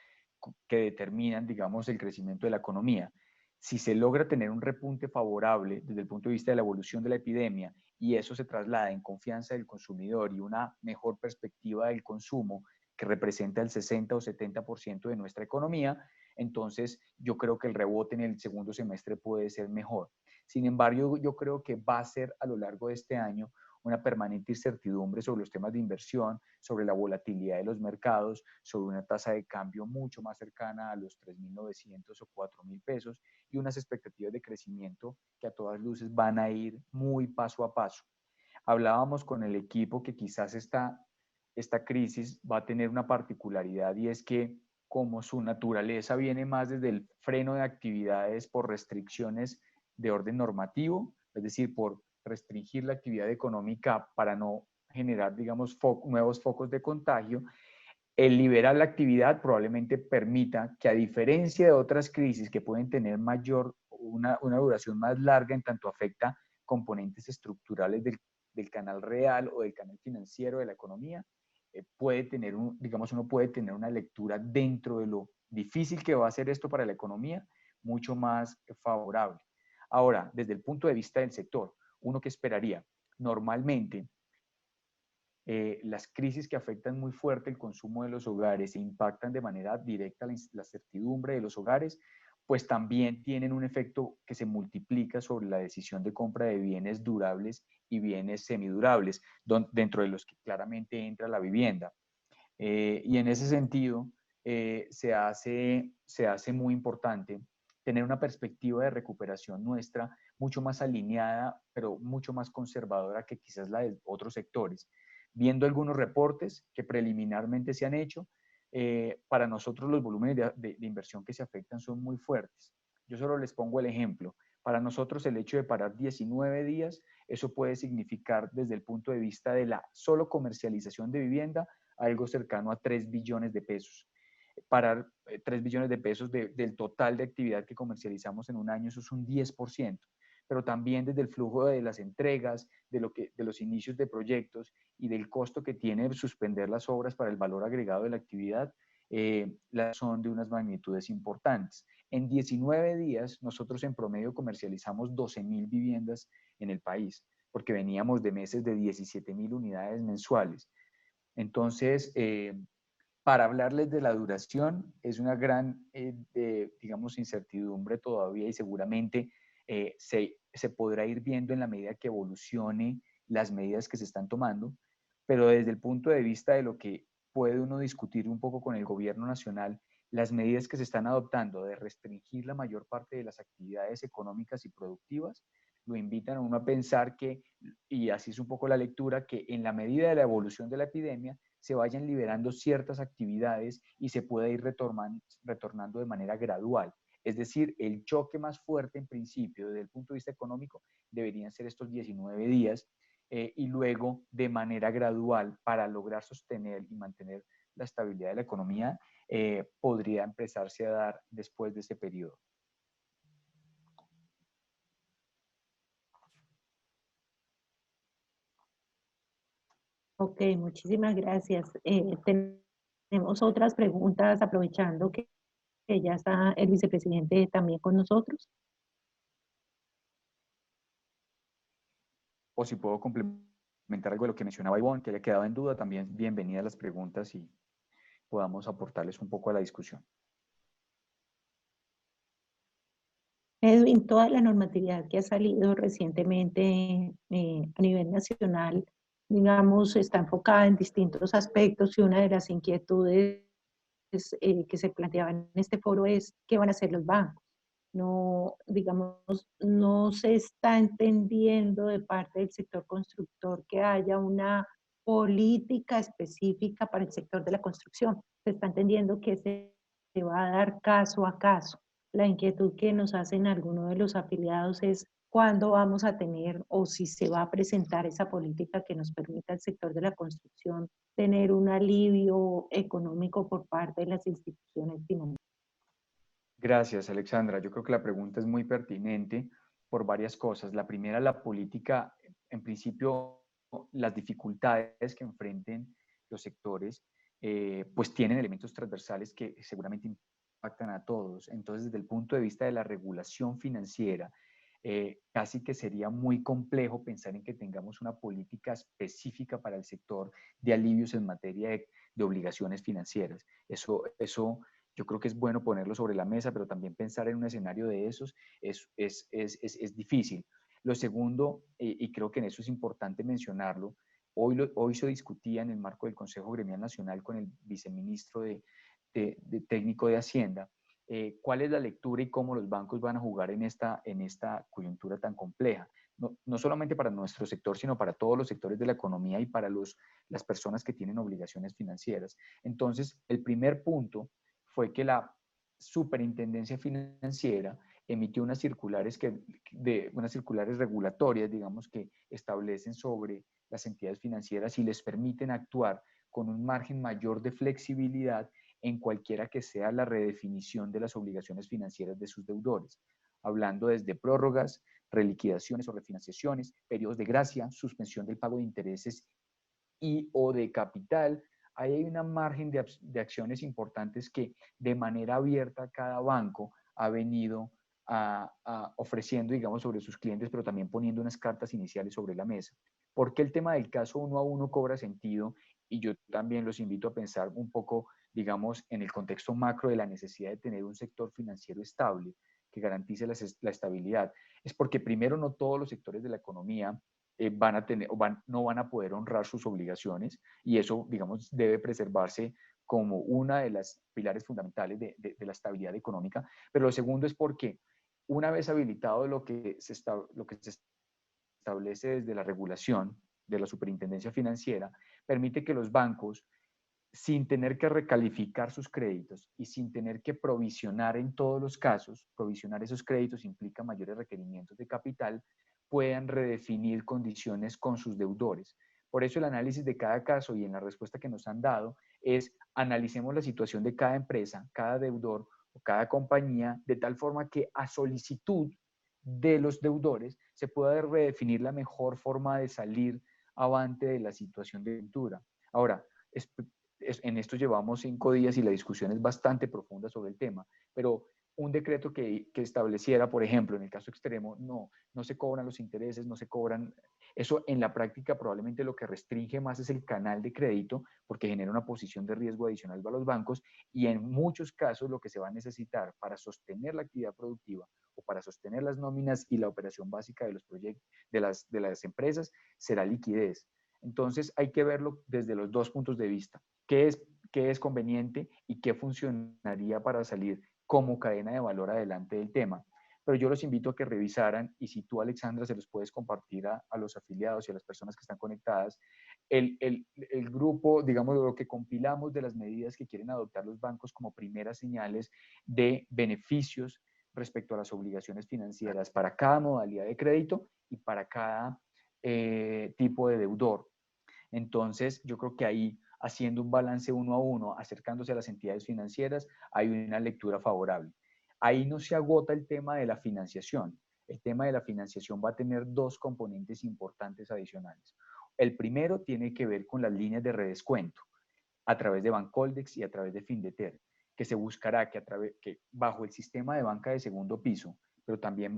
que determinan, digamos, el crecimiento de la economía. Si se logra tener un repunte favorable desde el punto de vista de la evolución de la epidemia y eso se traslada en confianza del consumidor y una mejor perspectiva del consumo que representa el 60 o 70% de nuestra economía, entonces yo creo que el rebote en el segundo semestre puede ser mejor. Sin embargo, yo creo que va a ser a lo largo de este año una permanente incertidumbre sobre los temas de inversión, sobre la volatilidad de los mercados, sobre una tasa de cambio mucho más cercana a los 3.900 o 4.000 pesos y unas expectativas de crecimiento que a todas luces van a ir muy paso a paso. Hablábamos con el equipo que quizás esta crisis va a tener una particularidad y es que como su naturaleza viene más desde el freno de actividades por restricciones de orden normativo, es decir, por restringir la actividad económica para no generar, digamos, nuevos focos de contagio, el liberar la actividad probablemente permita que, a diferencia de otras crisis que pueden tener una duración más larga en tanto afecta componentes estructurales del canal real o del canal financiero de la economía, puede tener uno puede tener una lectura dentro de lo difícil que va a ser esto para la economía, mucho más favorable. Ahora, desde el punto de vista del sector, uno que esperaría, normalmente, las crisis que afectan muy fuerte el consumo de los hogares e impactan de manera directa la certidumbre de los hogares, pues también tienen un efecto que se multiplica sobre la decisión de compra de bienes durables y bienes semidurables, dentro de los que claramente entra la vivienda. Y en ese sentido, se hace muy importante tener una perspectiva de recuperación nuestra mucho más alineada, pero mucho más conservadora que quizás la de otros sectores. Viendo algunos reportes que preliminarmente se han hecho, para nosotros los volúmenes de inversión que se afectan son muy fuertes. Yo solo les pongo el ejemplo. Para nosotros el hecho de parar 19 días, eso puede significar desde el punto de vista de la solo comercialización de vivienda, algo cercano a 3 billones de pesos. Parar 3 billones de pesos del total de actividad que comercializamos en un año, eso es un 10%. Pero también desde el flujo de las entregas, de los inicios de proyectos y del costo que tiene suspender las obras para el valor agregado de la actividad, son de unas magnitudes importantes. En 19 días, nosotros en promedio comercializamos 12.000 viviendas en el país, porque veníamos de meses de 17.000 unidades mensuales. Entonces, para hablarles de la duración, es una gran, digamos, incertidumbre todavía y seguramente se podrá ir viendo en la medida que evolucione las medidas que se están tomando, pero desde el punto de vista de lo que puede uno discutir un poco con el gobierno nacional, las medidas que se están adoptando de restringir la mayor parte de las actividades económicas y productivas, lo invitan a uno a pensar que, y así es un poco la lectura, que en la medida de la evolución de la epidemia, se vayan liberando ciertas actividades y se pueda ir retornando de manera gradual. Es decir, el choque más fuerte en principio desde el punto de vista económico deberían ser estos 19 días y luego de manera gradual para lograr sostener y mantener la estabilidad de la economía podría empezarse a dar después de ese periodo. Ok, muchísimas gracias. Tenemos otras preguntas, aprovechando que ya está el vicepresidente también con nosotros. O si puedo complementar algo de lo que mencionaba Ivonne, que haya quedado en duda, también bienvenidas las preguntas y podamos aportarles un poco a la discusión. Edwin, toda la normatividad que ha salido recientemente a nivel nacional digamos, está enfocada en distintos aspectos y una de las inquietudes que se planteaba en este foro es qué van a hacer los bancos. No, digamos, no se está entendiendo de parte del sector constructor que haya una política específica para el sector de la construcción. Se está entendiendo que se va a dar caso a caso. La inquietud que nos hacen algunos de los afiliados es cuándo vamos a tener o si se va a presentar esa política que nos permita al sector de la construcción tener un alivio económico por parte de las instituciones financieras. Gracias, Alexandra. Yo creo que la pregunta es muy pertinente por varias cosas. La primera, la política, en principio, las dificultades que enfrenten los sectores, pues tienen elementos transversales que seguramente impactan a todos. Entonces, desde el punto de vista de la regulación financiera, casi que sería muy complejo pensar en que tengamos una política específica para el sector de alivios en materia de obligaciones financieras. Eso yo creo que es bueno ponerlo sobre la mesa, pero también pensar en un escenario de esos es difícil. Lo segundo, y creo que en eso es importante mencionarlo, hoy se discutía en el marco del Consejo Gremial Nacional con el viceministro de técnico de Hacienda, cuál es la lectura y cómo los bancos van a jugar en esta coyuntura tan compleja. No solamente para nuestro sector, sino para todos los sectores de la economía y para las personas que tienen obligaciones financieras. Entonces, el primer punto fue que la Superintendencia Financiera emitió unas circulares, unas circulares regulatorias, digamos, que establecen sobre las entidades financieras y les permiten actuar con un margen mayor de flexibilidad en cualquiera que sea la redefinición de las obligaciones financieras de sus deudores, hablando desde prórrogas, reliquidaciones o refinanciaciones, periodos de gracia, suspensión del pago de intereses y o de capital. Ahí hay una margen de acciones importantes que de manera abierta cada banco ha venido ofreciendo, digamos, sobre sus clientes, pero también poniendo unas cartas iniciales sobre la mesa. ¿Por qué el tema del caso uno a uno cobra sentido? Y yo también los invito a pensar un poco, digamos, en el contexto macro de la necesidad de tener un sector financiero estable que garantice la estabilidad. Es porque primero no todos los sectores de la economía van a tener, no van a poder honrar sus obligaciones y eso, digamos, debe preservarse como una de las pilares fundamentales de la estabilidad económica. Pero lo segundo es porque una vez habilitado lo que se establece desde la regulación de la Superintendencia Financiera, permite que los bancos, sin tener que recalificar sus créditos y sin tener que provisionar en todos los casos, provisionar esos créditos implica mayores requerimientos de capital, puedan redefinir condiciones con sus deudores. Por eso el análisis de cada caso y en la respuesta que nos han dado es analicemos la situación de cada empresa, cada deudor o cada compañía de tal forma que a solicitud de los deudores se pueda redefinir la mejor forma de salir avante de la situación de deuda. Ahora, en esto llevamos 5 días y la discusión es bastante profunda sobre el tema, pero un decreto que estableciera, por ejemplo, en el caso extremo, no se cobran los intereses, no se cobran, eso en la práctica probablemente lo que restringe más es el canal de crédito porque genera una posición de riesgo adicional para los bancos y en muchos casos lo que se va a necesitar para sostener la actividad productiva o para sostener las nóminas y la operación básica de los proyectos, de las empresas, será liquidez. Entonces hay que verlo desde los dos puntos de vista. ¿Qué es conveniente y qué funcionaría para salir como cadena de valor adelante del tema? Pero yo los invito a que revisaran y si tú, Alexandra, se los puedes compartir a los afiliados y a las personas que están conectadas, el grupo, digamos, lo que compilamos de las medidas que quieren adoptar los bancos como primeras señales de beneficios respecto a las obligaciones financieras para cada modalidad de crédito y para cada tipo de deudor. Entonces, yo creo que ahí, haciendo un balance uno a uno, acercándose a las entidades financieras, hay una lectura favorable. Ahí no se agota el tema de la financiación. El tema de la financiación va a tener dos componentes importantes adicionales. El primero tiene que ver con las líneas de redescuento a través de Bancoldex y a través de Findeter, que se buscará que bajo el sistema de banca de segundo piso, pero también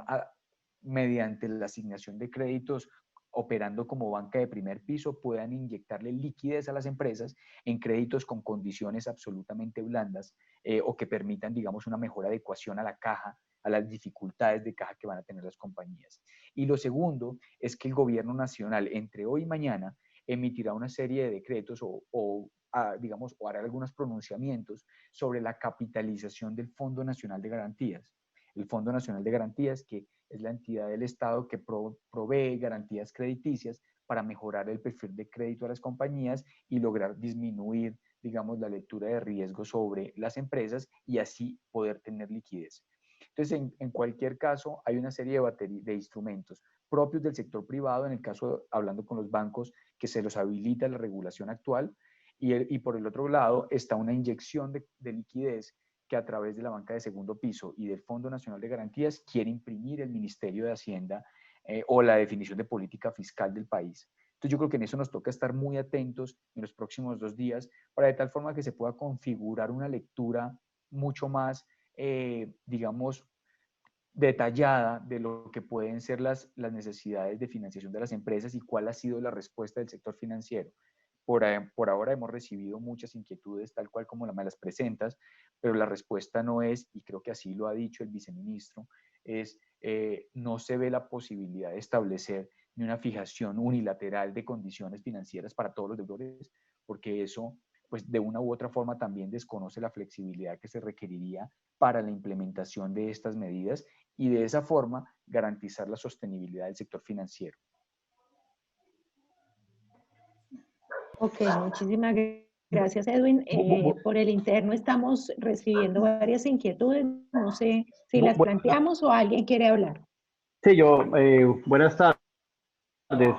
mediante la asignación de créditos operando como banca de primer piso, puedan inyectarle liquidez a las empresas en créditos con condiciones absolutamente blandas o que permitan, digamos, una mejor adecuación a la caja, a las dificultades de caja que van a tener las compañías. Y lo segundo es que el gobierno nacional, entre hoy y mañana, emitirá una serie de decretos digamos, o hará algunos pronunciamientos sobre la capitalización del Fondo Nacional de Garantías. El Fondo Nacional de Garantías, que es la entidad del Estado que provee garantías crediticias para mejorar el perfil de crédito a las compañías y lograr disminuir, digamos, la lectura de riesgo sobre las empresas y así poder tener liquidez. Entonces, en cualquier caso, hay una serie de instrumentos propios del sector privado, en el caso, hablando con los bancos, que se los habilita la regulación actual, y por el otro lado está una inyección de liquidez que a través de la banca de segundo piso y del Fondo Nacional de Garantías quiere imprimir el Ministerio de Hacienda o la definición de política fiscal del país. Entonces yo creo que en eso nos toca estar muy atentos en los próximos 2 días para de tal forma que se pueda configurar una lectura mucho más, digamos, detallada de lo que pueden ser las necesidades de financiación de las empresas y cuál ha sido la respuesta del sector financiero. Por ahora hemos recibido muchas inquietudes, tal cual como me las presentas, pero la respuesta no es, y creo que así lo ha dicho el viceministro, es no se ve la posibilidad de establecer ni una fijación unilateral de condiciones financieras para todos los deudores, porque eso, pues de una u otra forma también desconoce la flexibilidad que se requeriría para la implementación de estas medidas y de esa forma garantizar la sostenibilidad del sector financiero. Ok, muchísimas gracias, Edwin. Por el interno estamos recibiendo varias inquietudes. No sé si las planteamos o alguien quiere hablar. Sí, buenas tardes.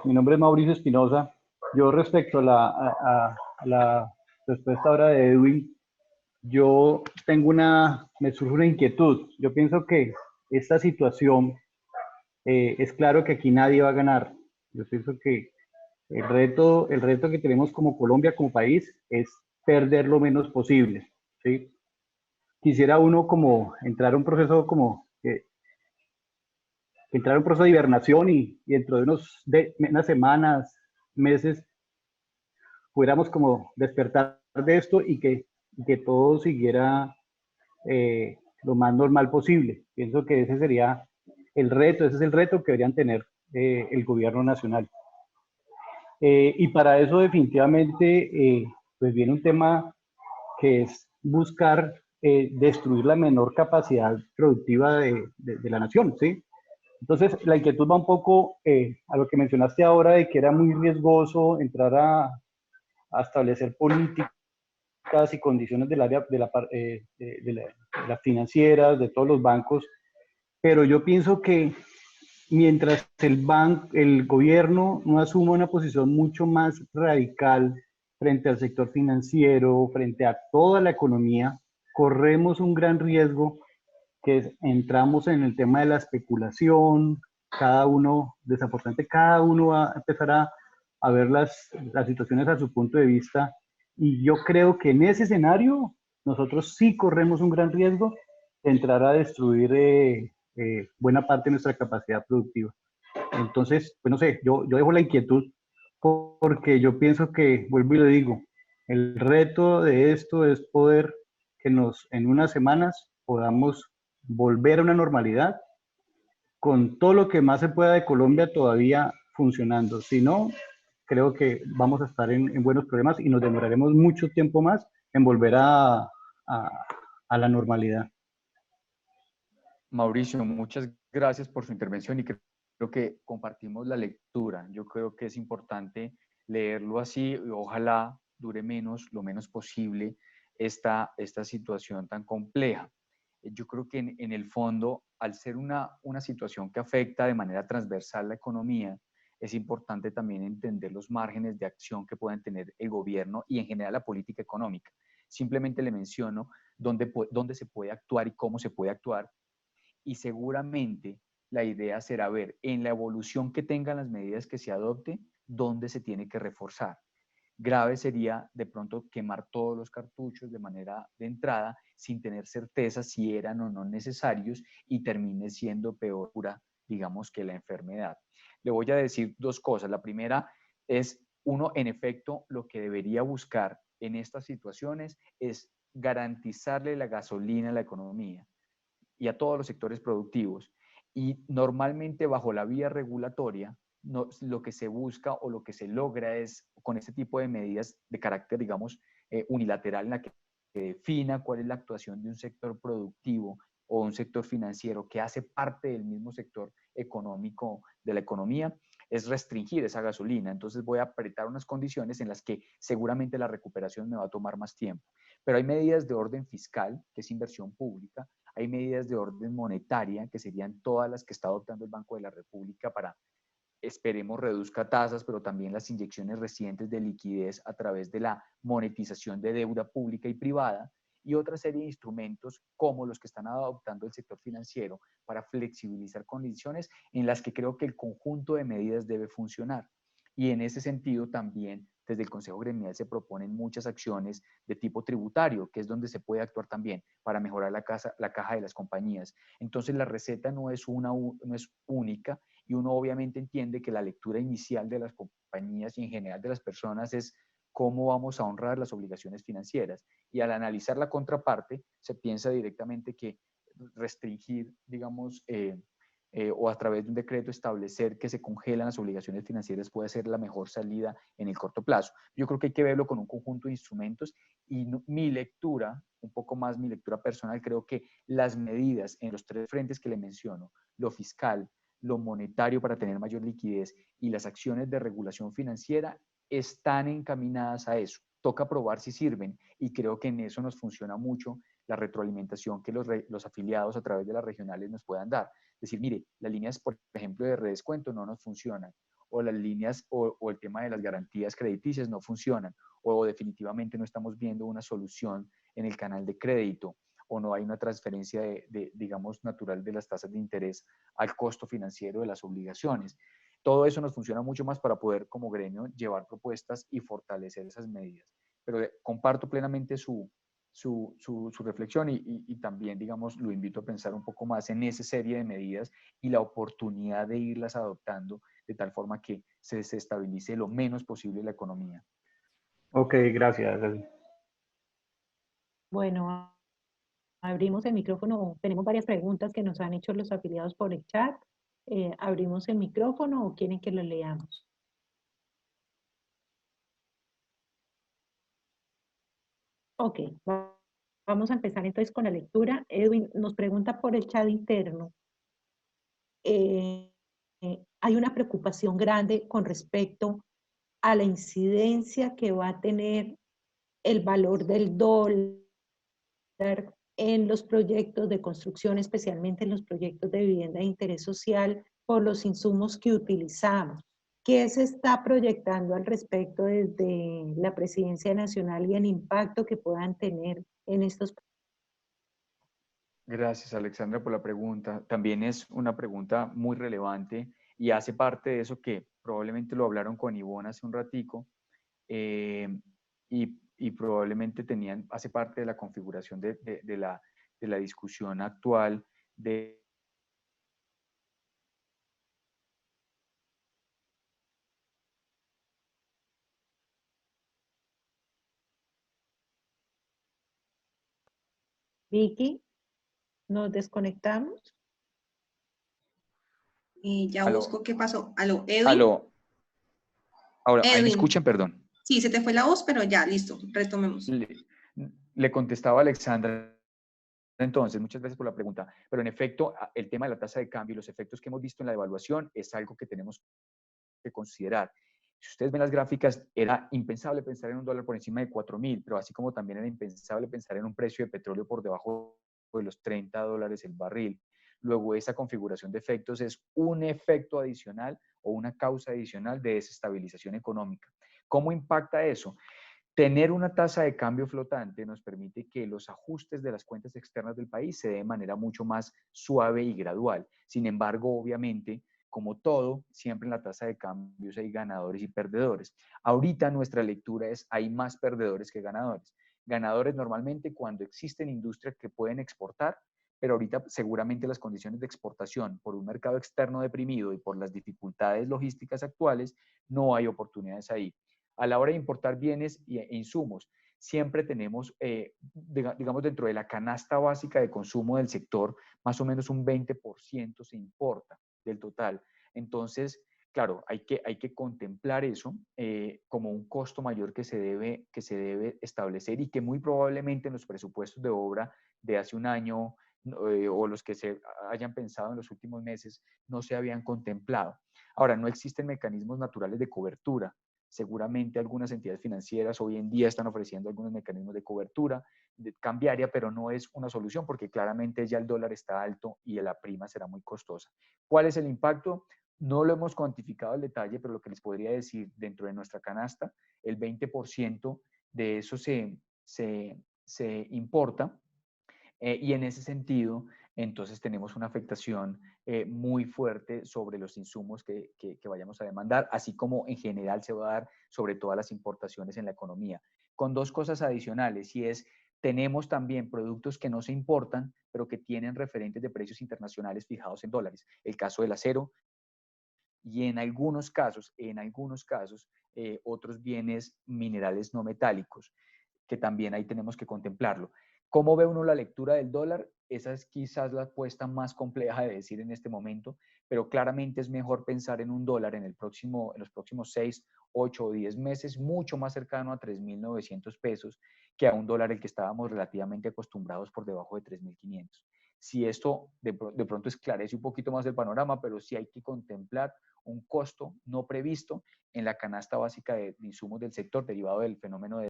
Mi nombre es Mauricio Espinosa. Yo respecto a la respuesta ahora de Edwin, me surge una inquietud. Yo pienso que esta situación, es claro que aquí nadie va a ganar. Yo pienso que el reto que tenemos como Colombia, como país, es perder lo menos posible, ¿sí? Quisiera uno como entrar a un proceso de hibernación y dentro de unas semanas, meses, pudiéramos como despertar de esto y que todo siguiera lo más normal posible. Pienso que ese sería ese es el reto que deberían tener el gobierno nacional. Y para eso definitivamente pues viene un tema que es buscar destruir la menor capacidad productiva de la nación, ¿sí? Entonces, la inquietud va un poco a lo que mencionaste ahora de que era muy riesgoso entrar a establecer políticas y condiciones del área de las financieras, de todos los bancos, pero yo pienso que mientras el gobierno no asuma una posición mucho más radical frente al sector financiero, frente a toda la economía, corremos un gran riesgo que entramos en el tema de la especulación. Desafortunadamente cada uno va a empezar a ver las situaciones a su punto de vista, y yo creo que en ese escenario nosotros sí corremos un gran riesgo de entrar a destruir buena parte de nuestra capacidad productiva. Entonces, pues no sé, yo dejo la inquietud porque yo pienso que, vuelvo y le digo, el reto de esto es poder que en unas semanas podamos volver a una normalidad con todo lo que más se pueda de Colombia todavía funcionando. Si no, creo que vamos a estar en buenos problemas y nos demoraremos mucho tiempo más en volver a la normalidad. Mauricio, muchas gracias por su intervención y creo que compartimos la lectura. Yo creo que es importante leerlo así y ojalá dure lo menos posible esta situación tan compleja. Yo creo que en el fondo, al ser una situación que afecta de manera transversal la economía, es importante también entender los márgenes de acción que pueden tener el gobierno y en general la política económica. Simplemente le menciono dónde se puede actuar y cómo se puede actuar, y seguramente la idea será ver en la evolución que tengan las medidas que se adopte, dónde se tiene que reforzar. Grave sería de pronto quemar todos los cartuchos de manera de entrada sin tener certeza si eran o no necesarios y termine siendo peor, digamos, que la enfermedad. Le voy a decir 2 cosas. La primera es, uno, en efecto, lo que debería buscar en estas situaciones es garantizarle la gasolina a la economía y a todos los sectores productivos. Y normalmente bajo la vía regulatoria lo que se busca o lo que se logra es, con este tipo de medidas de carácter, digamos, unilateral, en la que defina cuál es la actuación de un sector productivo o un sector financiero que hace parte del mismo sector económico de la economía, es restringir esa gasolina. Entonces voy a apretar unas condiciones en las que seguramente la recuperación me va a tomar más tiempo. Pero hay medidas de orden fiscal, que es inversión pública, hay medidas de orden monetaria, que serían todas las que está adoptando el Banco de la República para, esperemos, reduzca tasas, pero también las inyecciones recientes de liquidez a través de la monetización de deuda pública y privada, y otra serie de instrumentos como los que están adoptando el sector financiero para flexibilizar condiciones en las que creo que el conjunto de medidas debe funcionar. Y en ese sentido también desde el Consejo Gremial se proponen muchas acciones de tipo tributario, que es donde se puede actuar también para mejorar la caja de las compañías. Entonces la receta no es única, y uno obviamente entiende que la lectura inicial de las compañías y en general de las personas es cómo vamos a honrar las obligaciones financieras. Y al analizar la contraparte, se piensa directamente que restringir, digamos, o a través de un decreto establecer que se congelan las obligaciones financieras puede ser la mejor salida en el corto plazo. Yo creo que hay que verlo con un conjunto de instrumentos, y mi lectura, un poco más mi lectura personal, creo que las medidas en los tres frentes que le menciono, lo fiscal, lo monetario para tener mayor liquidez y las acciones de regulación financiera, están encaminadas a eso. Toca probar si sirven, y creo que en eso nos funciona mucho la retroalimentación que los afiliados a través de las regionales nos puedan dar. Decir, mire, las líneas, por ejemplo, de redescuento no nos funcionan, o las líneas o el tema de las garantías crediticias no funcionan, o definitivamente no estamos viendo una solución en el canal de crédito, o no hay una transferencia digamos, natural de las tasas de interés al costo financiero de las obligaciones. Todo eso nos funciona mucho más para poder, como gremio, llevar propuestas y fortalecer esas medidas. Pero comparto plenamente su reflexión, y también, digamos, lo invito a pensar un poco más en esa serie de medidas y la oportunidad de irlas adoptando de tal forma que se desestabilice lo menos posible la economía. Ok, gracias. Bueno, abrimos el micrófono. Tenemos varias preguntas que nos han hecho los afiliados por el chat. ¿Abrimos el micrófono o quieren que lo leamos? Ok, vamos a empezar entonces con la lectura. Edwin nos pregunta por el chat interno. Hay una preocupación grande con respecto a la incidencia que va a tener el valor del dólar en los proyectos de construcción, especialmente en los proyectos de vivienda de interés social, por los insumos que utilizamos. ¿Qué se está proyectando al respecto desde la Presidencia Nacional y el impacto que puedan tener en estos proyectos? Gracias, Alexandra, por la pregunta. También es una pregunta muy relevante y hace parte de eso que probablemente lo hablaron con Ivonne hace un ratico, y probablemente hace parte de la configuración de la discusión actual de Vicky, ¿nos desconectamos? Ya Aló, busco qué pasó. Aló, Edwin. aló. Ahora, ahí me Edwin. escuchan, perdón. Sí, se te fue la voz, pero ya, listo, retomemos. Le contestaba a Alexandra. Entonces, muchas gracias por la pregunta, pero en efecto, el tema de la tasa de cambio y los efectos que hemos visto en la devaluación es algo que tenemos que considerar. Si ustedes ven las gráficas, era impensable pensar en un dólar por encima de 4.000, pero así como también era impensable pensar en un precio de petróleo por debajo de los $30 el barril. Luego, esa configuración de efectos es un efecto adicional o una causa adicional de desestabilización económica. ¿Cómo impacta eso? Tener una tasa de cambio flotante nos permite que los ajustes de las cuentas externas del país se den de manera mucho más suave y gradual. Sin embargo, obviamente, como todo, siempre en la tasa de cambios hay ganadores y perdedores. Ahorita nuestra lectura es hay más perdedores que ganadores. Ganadores normalmente cuando existen industrias que pueden exportar, pero ahorita seguramente las condiciones de exportación por un mercado externo deprimido y por las dificultades logísticas actuales, no hay oportunidades ahí. A la hora de importar bienes e insumos, siempre tenemos, digamos, dentro de la canasta básica de consumo del sector, más o menos un 20% se importa del total. Entonces, Claro, hay que contemplar eso como un costo mayor que se debe establecer y que muy probablemente en los presupuestos de obra de hace un año o los que se hayan pensado en los últimos meses no se habían contemplado. Ahora, no existen mecanismos naturales de cobertura. Seguramente algunas entidades financieras hoy en día están ofreciendo algunos mecanismos de cobertura cambiaria, pero no es una solución porque claramente ya el dólar está alto y la prima será muy costosa. ¿Cuál es el impacto? No lo hemos cuantificado al detalle, pero lo que les podría decir dentro de nuestra canasta, el 20% de eso se importa y en ese sentido, entonces tenemos una afectación muy fuerte sobre los insumos que vayamos a demandar, así como en general se va a dar sobre todas las importaciones en la economía. Con dos cosas adicionales, y es, tenemos también productos que no se importan, pero que tienen referentes de precios internacionales fijados en dólares. El caso del acero, y en algunos casos, otros bienes minerales no metálicos, que también ahí tenemos que contemplarlo. ¿Cómo ve uno la lectura del dólar? Esa es quizás la apuesta más compleja de decir en este momento, pero claramente es mejor pensar en un dólar en los próximos 6, 8 o 10 meses, mucho más cercano a 3.900 pesos que a un dólar el que estábamos relativamente acostumbrados por debajo de 3.500. Si esto de pronto esclarece un poquito más el panorama, pero sí hay que contemplar un costo no previsto en la canasta básica de insumos del sector derivado del fenómeno de...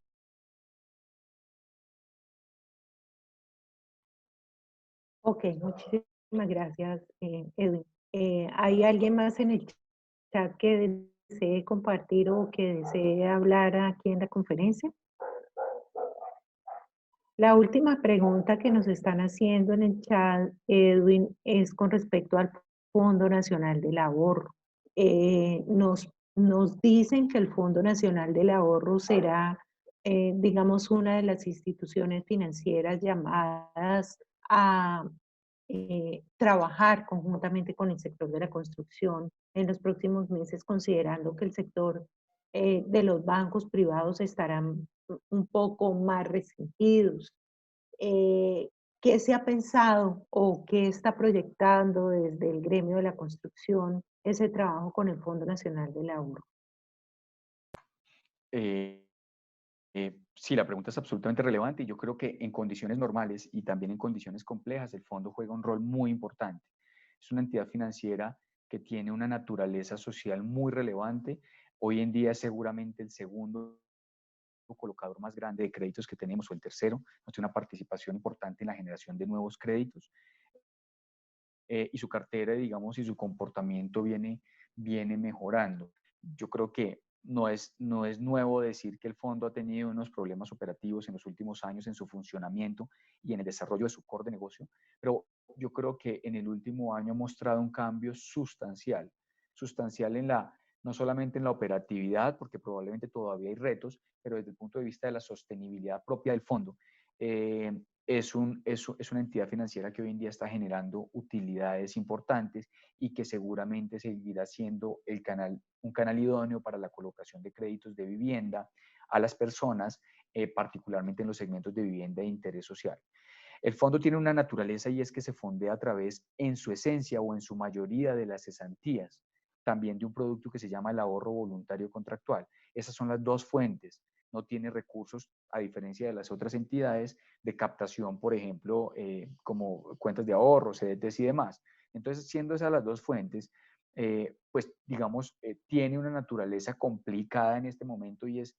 Ok, muchísimas gracias, Edwin. ¿Hay alguien más en el chat que desee compartir o que desee hablar aquí en la conferencia? La última pregunta que nos están haciendo en el chat, Edwin, es con respecto al Fondo Nacional del Ahorro. Nos dicen que el Fondo Nacional del Ahorro será, digamos, una de las instituciones financieras llamadas a trabajar conjuntamente con el sector de la construcción en los próximos meses, considerando que el sector de los bancos privados estarán un poco más restringidos. ¿Qué se ha pensado o qué está proyectando desde el gremio de la construcción ese trabajo con el Fondo Nacional del Ahorro? Sí, la pregunta es absolutamente relevante y yo creo que en condiciones normales y también en condiciones complejas el fondo juega un rol muy importante. Es una entidad financiera que tiene una naturaleza social muy relevante. Hoy en día es seguramente el segundo colocador más grande de créditos que tenemos o el tercero. Nos tiene una participación importante en la generación de nuevos créditos y su cartera, digamos, y su comportamiento viene mejorando. Yo creo que no es nuevo decir que el fondo ha tenido unos problemas operativos en los últimos años en su funcionamiento y en el desarrollo de su core de negocio, pero yo creo que en el último año ha mostrado un cambio sustancial no solamente en la operatividad, porque probablemente todavía hay retos, pero desde el punto de vista de la sostenibilidad propia del fondo. Es una entidad financiera que hoy en día está generando utilidades importantes y que seguramente seguirá siendo un canal idóneo para la colocación de créditos de vivienda a las personas, particularmente en los segmentos de vivienda de interés social. El fondo tiene una naturaleza y es que se fondea a través, en su esencia o en su mayoría, de las cesantías, también de un producto que se llama el ahorro voluntario contractual. Esas son las dos fuentes. No tiene recursos, a diferencia de las otras entidades, de captación, por ejemplo, como cuentas de ahorro, CDTs y demás. Entonces, siendo esas las dos fuentes, pues digamos, tiene una naturaleza complicada en este momento y es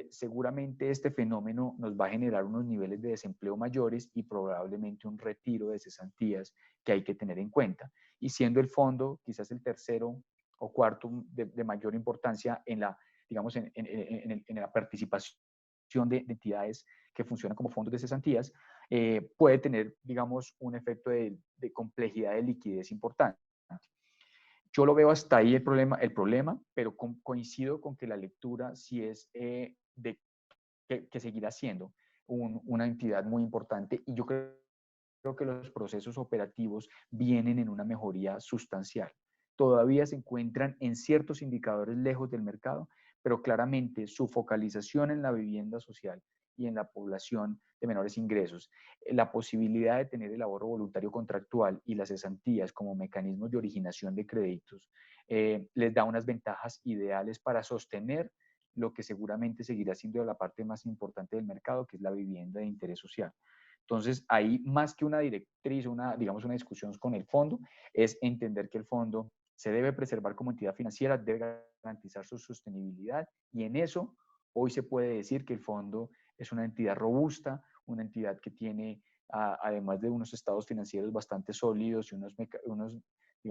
seguramente este fenómeno nos va a generar unos niveles de desempleo mayores y probablemente un retiro de cesantías que hay que tener en cuenta. Y siendo el fondo quizás el tercero o cuarto de mayor importancia en la, digamos, en la participación de entidades que funcionan como fondos de cesantías, puede tener, digamos, un efecto de complejidad de liquidez importante. Yo lo veo hasta ahí el problema, pero coincido con que la lectura sí es que seguirá siendo una entidad muy importante y yo creo que los procesos operativos vienen en una mejoría sustancial. Todavía se encuentran en ciertos indicadores lejos del mercado, pero claramente su focalización en la vivienda social y en la población de menores ingresos, la posibilidad de tener el ahorro voluntario contractual y las cesantías como mecanismos de originación de créditos, les da unas ventajas ideales para sostener lo que seguramente seguirá siendo la parte más importante del mercado, que es la vivienda de interés social. Entonces, ahí más que una directriz, digamos una discusión con el fondo, es entender que el fondo se debe preservar como entidad financiera, debe garantizar su sostenibilidad, y en eso hoy se puede decir que el fondo es una entidad robusta, una entidad que tiene, además de unos estados financieros bastante sólidos y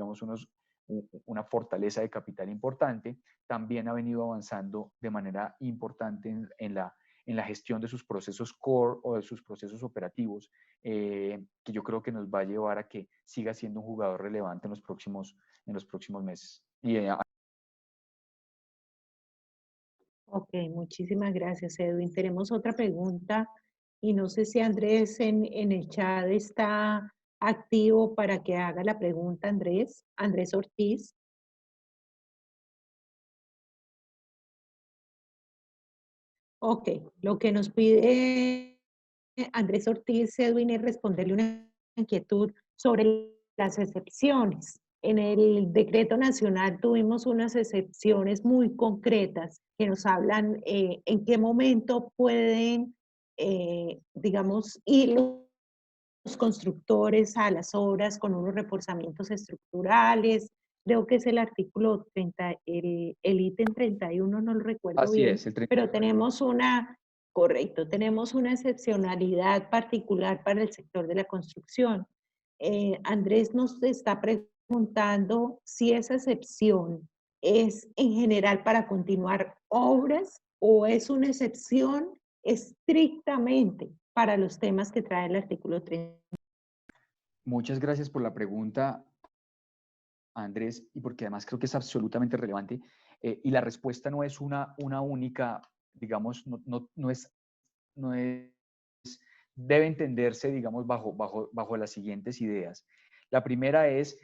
una fortaleza de capital importante, también ha venido avanzando de manera importante en la gestión de sus procesos core o de sus procesos operativos, que yo creo que nos va a llevar a que siga siendo un jugador relevante en los próximos meses. Ok, muchísimas gracias, Edwin. Tenemos otra pregunta y no sé si Andrés en el chat está activo para que haga la pregunta, Andrés Ortiz. Ok, lo que nos pide Andrés Ortiz, Edwin, es responderle una inquietud sobre las excepciones. En el decreto nacional tuvimos unas excepciones muy concretas que nos hablan en qué momento pueden, digamos, ir los constructores a las obras con unos reforzamientos estructurales. Creo que es el artículo 30, el ítem 31, no lo recuerdo Así bien, es, el 30. pero tenemos correcto, tenemos una excepcionalidad particular para el sector de la construcción. Andrés nos está preguntando si esa excepción es en general para continuar obras o es una excepción estrictamente para los temas que trae el artículo 30. Muchas gracias por la pregunta, Andrés, y porque además creo que es absolutamente relevante. Y la respuesta no es una única, digamos, no es, debe entenderse, digamos, bajo las siguientes ideas. La primera es,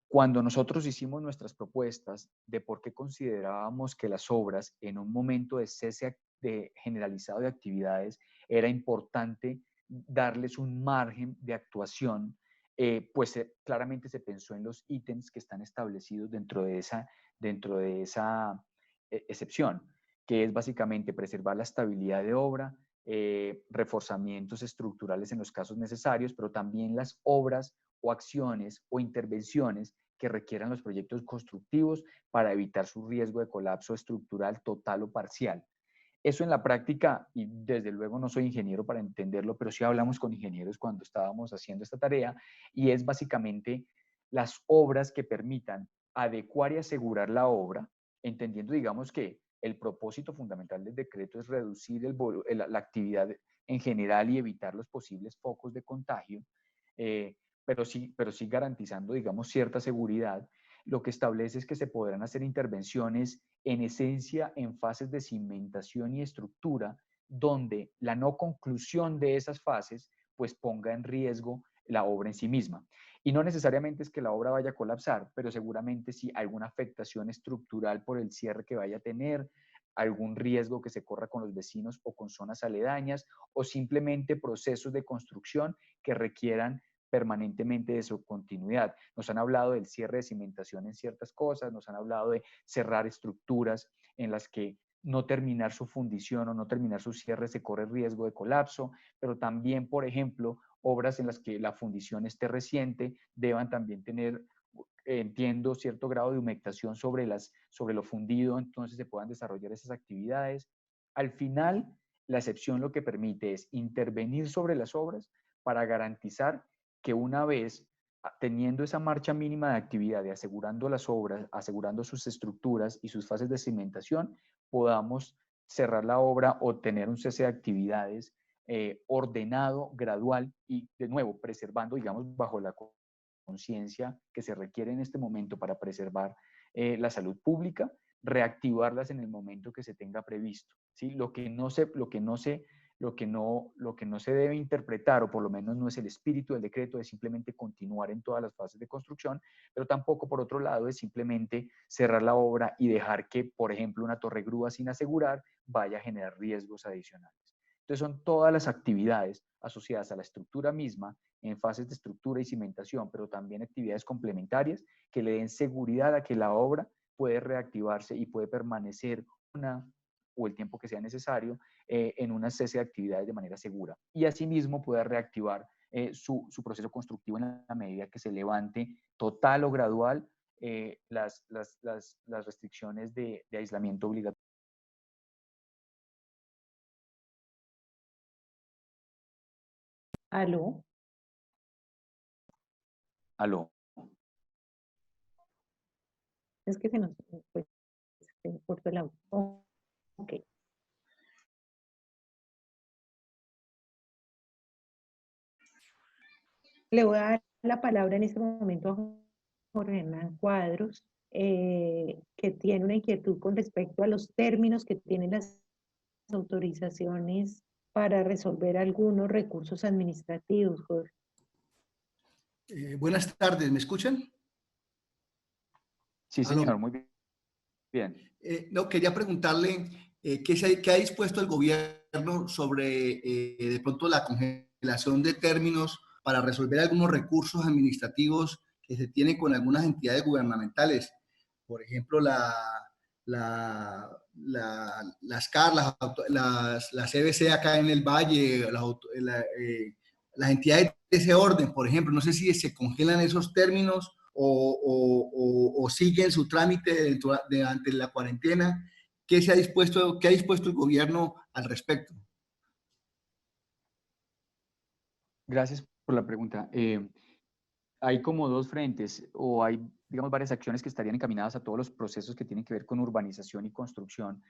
cuando nosotros hicimos nuestras propuestas de por qué considerábamos que las obras en un momento de cese generalizado de actividades era importante darles un margen de actuación, pues claramente se pensó en los ítems que están establecidos dentro de esa excepción, que es básicamente preservar la estabilidad de obra, reforzamientos estructurales en los casos necesarios, pero también las obras o acciones o intervenciones que requieran los proyectos constructivos para evitar su riesgo de colapso estructural total o parcial. Eso en la práctica, y desde luego no soy ingeniero para entenderlo, pero sí hablamos con ingenieros cuando estábamos haciendo esta tarea, y es básicamente las obras que permitan adecuar y asegurar la obra, entendiendo, digamos, que el propósito fundamental del decreto es reducir la actividad en general y evitar los posibles focos de contagio, pero sí garantizando, digamos, cierta seguridad. Lo que establece es que se podrán hacer intervenciones en esencia en fases de cimentación y estructura, donde la no conclusión de esas fases pues ponga en riesgo la obra en sí misma. Y no necesariamente es que la obra vaya a colapsar, pero seguramente sí alguna afectación estructural por el cierre que vaya a tener, algún riesgo que se corra con los vecinos o con zonas aledañas, o simplemente procesos de construcción que requieran permanentemente de su continuidad. Nos han hablado del cierre de cimentación en ciertas cosas, nos han hablado de cerrar estructuras en las que no terminar su fundición o no terminar su cierre se corre riesgo de colapso, pero también, por ejemplo, obras en las que la fundición esté reciente deban también tener, entiendo, cierto grado de humectación sobre lo fundido, entonces se puedan desarrollar esas actividades. Al final, la excepción lo que permite es intervenir sobre las obras para garantizar que una vez teniendo esa marcha mínima de actividad y asegurando las obras, asegurando sus estructuras y sus fases de cimentación, podamos cerrar la obra o tener un cese de actividades ordenado, gradual y, de nuevo, preservando, digamos, bajo la conciencia que se requiere en este momento para preservar la salud pública, reactivarlas en el momento que se tenga previsto. ¿Sí? Lo que no se Lo que no se debe interpretar, o por lo menos no es el espíritu del decreto, es simplemente continuar en todas las fases de construcción, pero tampoco, por otro lado, es simplemente cerrar la obra y dejar que, por ejemplo, una torre grúa sin asegurar vaya a generar riesgos adicionales. Entonces, son todas las actividades asociadas a la estructura misma, en fases de estructura y cimentación, pero también actividades complementarias que le den seguridad a que la obra puede reactivarse y puede permanecer o el tiempo que sea necesario en una cese de actividades de manera segura. Y asimismo pueda reactivar su proceso constructivo en la medida que se levante total o gradual las restricciones de aislamiento obligatorio. ¿Aló? Aló. Es que se nos pues, se cortó el audio. Oh, ok. Le voy a dar la palabra en este momento a Jorge Hernán Cuadros, que tiene una inquietud con respecto a los términos que tienen las autorizaciones para resolver algunos recursos administrativos, Jorge. Buenas tardes, ¿me escuchan? Sí, señor, muy bien. No, quería preguntarle qué ha dispuesto el gobierno sobre de pronto la congelación de términos para resolver algunos recursos administrativos que se tienen con algunas entidades gubernamentales. Por ejemplo, las CAR, las CBC acá en el Valle, las entidades de ese orden, por ejemplo, no sé si se congelan esos términos o siguen su trámite ante la cuarentena. ¿Qué ha dispuesto el gobierno al respecto? Gracias por la pregunta. Hay como dos frentes, o hay, digamos, varias acciones que estarían encaminadas a todos los procesos que tienen que ver con urbanización y construcción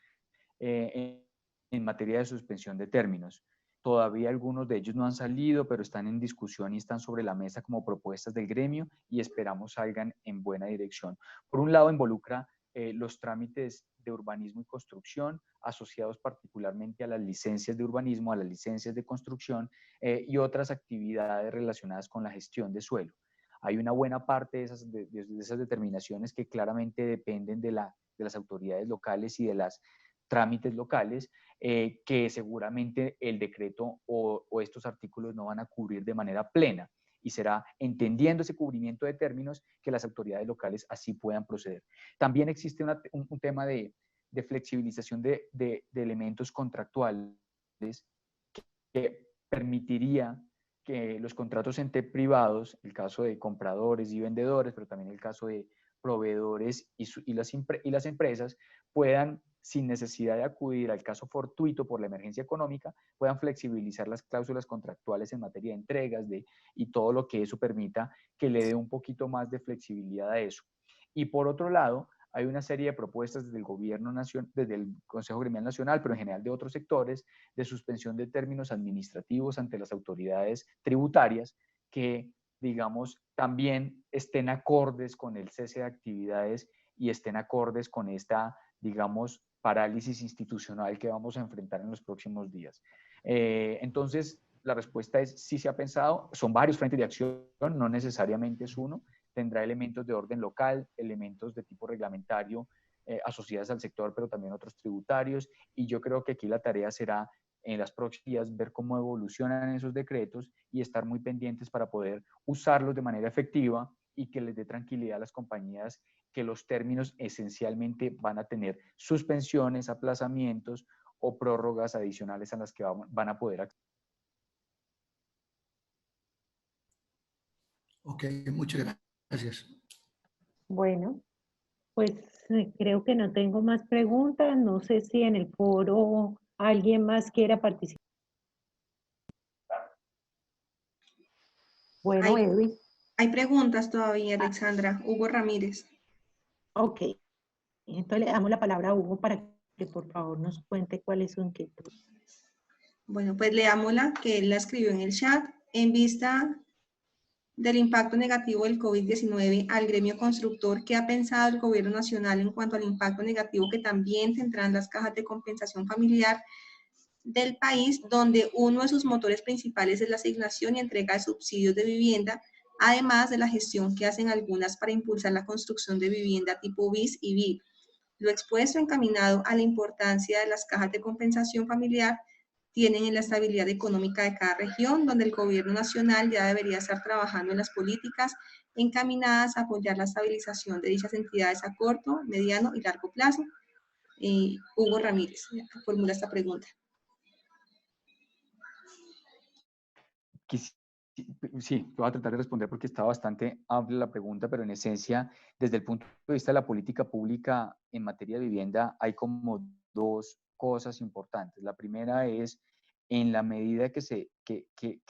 en materia de suspensión de términos. Todavía algunos de ellos no han salido, pero están en discusión y están sobre la mesa como propuestas del gremio y esperamos salgan en buena dirección. Por un lado, involucra los trámites de urbanismo y construcción asociados particularmente a las licencias de urbanismo, a las licencias de construcción y otras actividades relacionadas con la gestión de suelo. Hay una buena parte de esas determinaciones que claramente dependen de las autoridades locales y de los trámites locales que seguramente el decreto o estos artículos no van a cubrir de manera plena y será entendiendo ese cubrimiento de términos que las autoridades locales así puedan proceder. También existe un tema de flexibilización de elementos contractuales que permitiría que los contratos entre privados, el caso de compradores y vendedores, pero también el caso de proveedores y las empresas, puedan, sin necesidad de acudir al caso fortuito por la emergencia económica, puedan flexibilizar las cláusulas contractuales en materia de entregas y todo lo que eso permita que le dé un poquito más de flexibilidad a eso. Y por otro lado, hay una serie de propuestas desde el Gobierno Nacional, desde el Consejo Gremial Nacional, pero en general de otros sectores, de suspensión de términos administrativos ante las autoridades tributarias que, digamos, también estén acordes con el cese de actividades y estén acordes con esta, digamos, parálisis institucional que vamos a enfrentar en los próximos días. Entonces, la respuesta es sí se ha pensado, son varios frentes de acción, no necesariamente es uno, tendrá elementos de orden local, elementos de tipo reglamentario asociados al sector, pero también otros tributarios, y yo creo que aquí la tarea será en las próximas días ver cómo evolucionan esos decretos y estar muy pendientes para poder usarlos de manera efectiva y que les dé tranquilidad a las compañías que los términos esencialmente van a tener suspensiones, aplazamientos o prórrogas adicionales a las que van a poder acceder. Ok, muchas gracias. Bueno, pues creo que no tengo más preguntas. No sé si en el foro alguien más quiera participar. Bueno, Edwin. Hay preguntas todavía, Alexandra. Hugo Ramírez. Ok. Entonces le damos la palabra a Hugo para que por favor nos cuente cuál es su inquietud. Bueno, pues leámosla, que él la escribió en el chat. En vista del impacto negativo del COVID-19 al gremio constructor, ¿qué ha pensado el gobierno nacional en cuanto al impacto negativo que también tendrán las cajas de compensación familiar del país, donde uno de sus motores principales es la asignación y entrega de subsidios de vivienda, además de la gestión que hacen algunas para impulsar la construcción de vivienda tipo BIS y BIP. Lo expuesto encaminado a la importancia de las cajas de compensación familiar tienen en la estabilidad económica de cada región, donde el gobierno nacional ya debería estar trabajando en las políticas encaminadas a apoyar la estabilización de dichas entidades a corto, mediano y largo plazo. Hugo Ramírez formula esta pregunta. Sí, voy a tratar de responder porque está bastante amplia la pregunta, pero en esencia, desde el punto de vista de la política pública en materia de vivienda, hay como dos cosas importantes. La primera es, en la medida que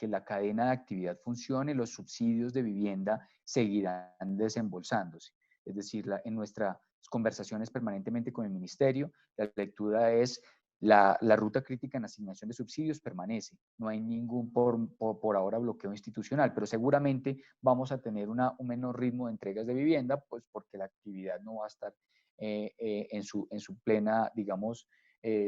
la cadena de actividad funcione, los subsidios de vivienda seguirán desembolsándose. Es decir, en nuestras conversaciones permanentemente con el ministerio, la lectura es la ruta crítica en asignación de subsidios permanece. No hay ningún por ahora bloqueo institucional, pero seguramente vamos a tener un menor ritmo de entregas de vivienda, pues porque la actividad no va a estar en su plena, digamos,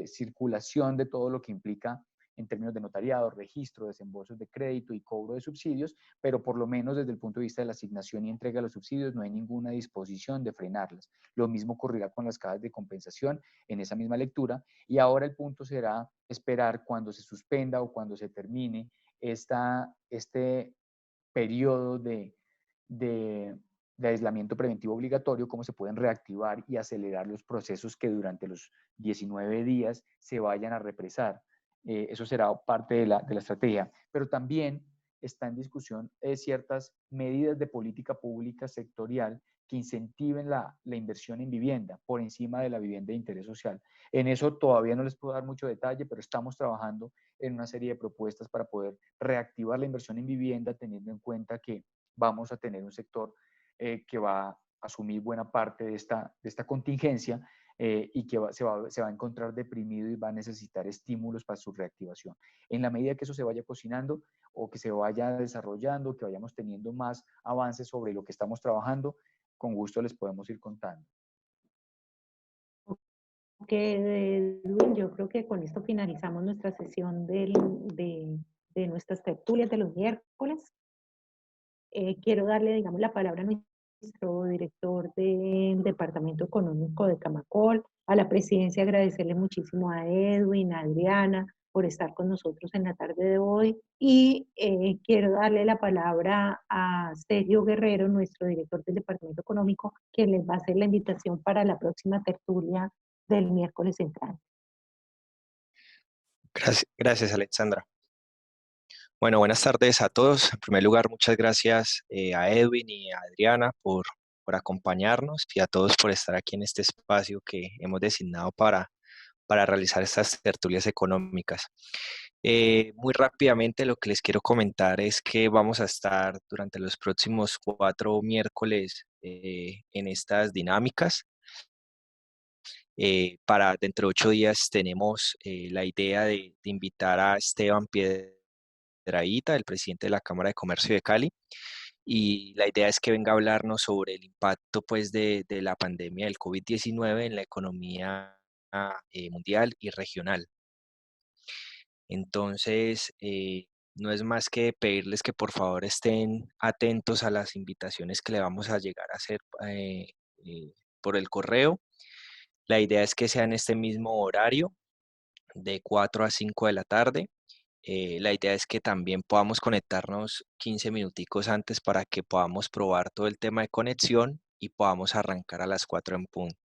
circulación de todo lo que implica en términos de notariado, registro, desembolsos de crédito y cobro de subsidios, pero por lo menos desde el punto de vista de la asignación y entrega de los subsidios no hay ninguna disposición de frenarlas. Lo mismo ocurrirá con las cajas de compensación en esa misma lectura, y ahora el punto será esperar cuando se suspenda o cuando se termine este periodo de aislamiento preventivo obligatorio, cómo se pueden reactivar y acelerar los procesos que durante los 19 días se vayan a represar. Eso será parte de la estrategia, pero también está en discusión ciertas medidas de política pública sectorial que incentiven la inversión en vivienda por encima de la vivienda de interés social. En eso todavía no les puedo dar mucho detalle, pero estamos trabajando en una serie de propuestas para poder reactivar la inversión en vivienda, teniendo en cuenta que vamos a tener un sector que va a asumir buena parte de esta contingencia y que se va a encontrar deprimido y va a necesitar estímulos para su reactivación. En la medida que eso se vaya cocinando o que se vaya desarrollando, que vayamos teniendo más avances sobre lo que estamos trabajando, con gusto les podemos ir contando. Ok, Edwin, yo creo que con esto finalizamos nuestra sesión de nuestras tertulias de los miércoles. Quiero darle, digamos, la palabra a nuestro director del Departamento Económico de Camacol, a la presidencia agradecerle muchísimo a Edwin, a Adriana, por estar con nosotros en la tarde de hoy. Y quiero darle la palabra a Sergio Guerrero, nuestro director del Departamento Económico, que les va a hacer la invitación para la próxima tertulia del miércoles central. Gracias, Alexandra. Bueno, buenas tardes a todos. En primer lugar, muchas gracias a Edwin y a Adriana por acompañarnos y a todos por estar aquí en este espacio que hemos designado para realizar estas tertulias económicas. Muy rápidamente lo que les quiero comentar es que vamos a estar durante los próximos 4 miércoles en estas dinámicas. Para dentro de 8 días tenemos la idea de invitar a Esteban Piedrahíta, el presidente de la Cámara de Comercio de Cali, y la idea es que venga a hablarnos sobre el impacto pues, de la pandemia del COVID-19 en la economía mundial y regional. Entonces, no es más que pedirles que por favor estén atentos a las invitaciones que le vamos a llegar a hacer por el correo. La idea es que sea en este mismo horario, de 4 a 5 de la tarde. La idea es que también podamos conectarnos 15 minuticos antes para que podamos probar todo el tema de conexión y podamos arrancar a las 4 en punto.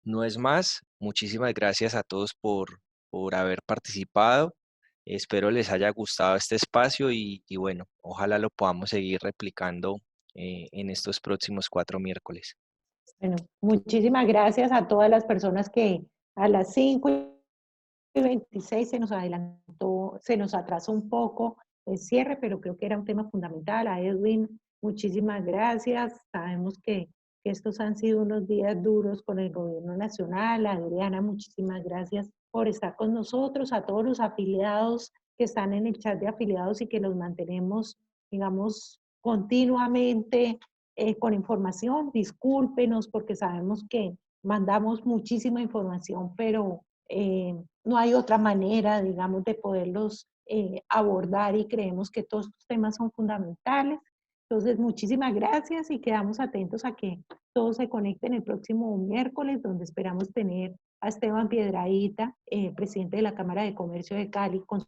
No es más, muchísimas gracias a todos por haber participado. Espero les haya gustado este espacio y bueno, ojalá lo podamos seguir replicando en estos próximos 4 miércoles. Bueno, muchísimas gracias a todas las personas que a las 5:26 se nos adelantó, se nos atrasó un poco el cierre, pero creo que era un tema fundamental. A Edwin, muchísimas gracias. Sabemos que estos han sido unos días duros con el gobierno nacional. A Adriana, muchísimas gracias por estar con nosotros. A todos los afiliados que están en el chat de afiliados y que los mantenemos, digamos, continuamente con información. Discúlpenos porque sabemos que mandamos muchísima información, pero no hay otra manera, digamos, de poderlos abordar y creemos que todos estos temas son fundamentales. Entonces, muchísimas gracias y quedamos atentos a que todos se conecten el próximo miércoles, donde esperamos tener a Esteban Piedrahita, presidente de la Cámara de Comercio de Cali, con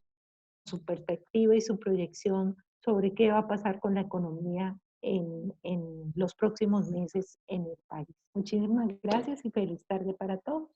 su perspectiva y su proyección sobre qué va a pasar con la economía en los próximos meses en el país. Muchísimas gracias y feliz tarde para todos.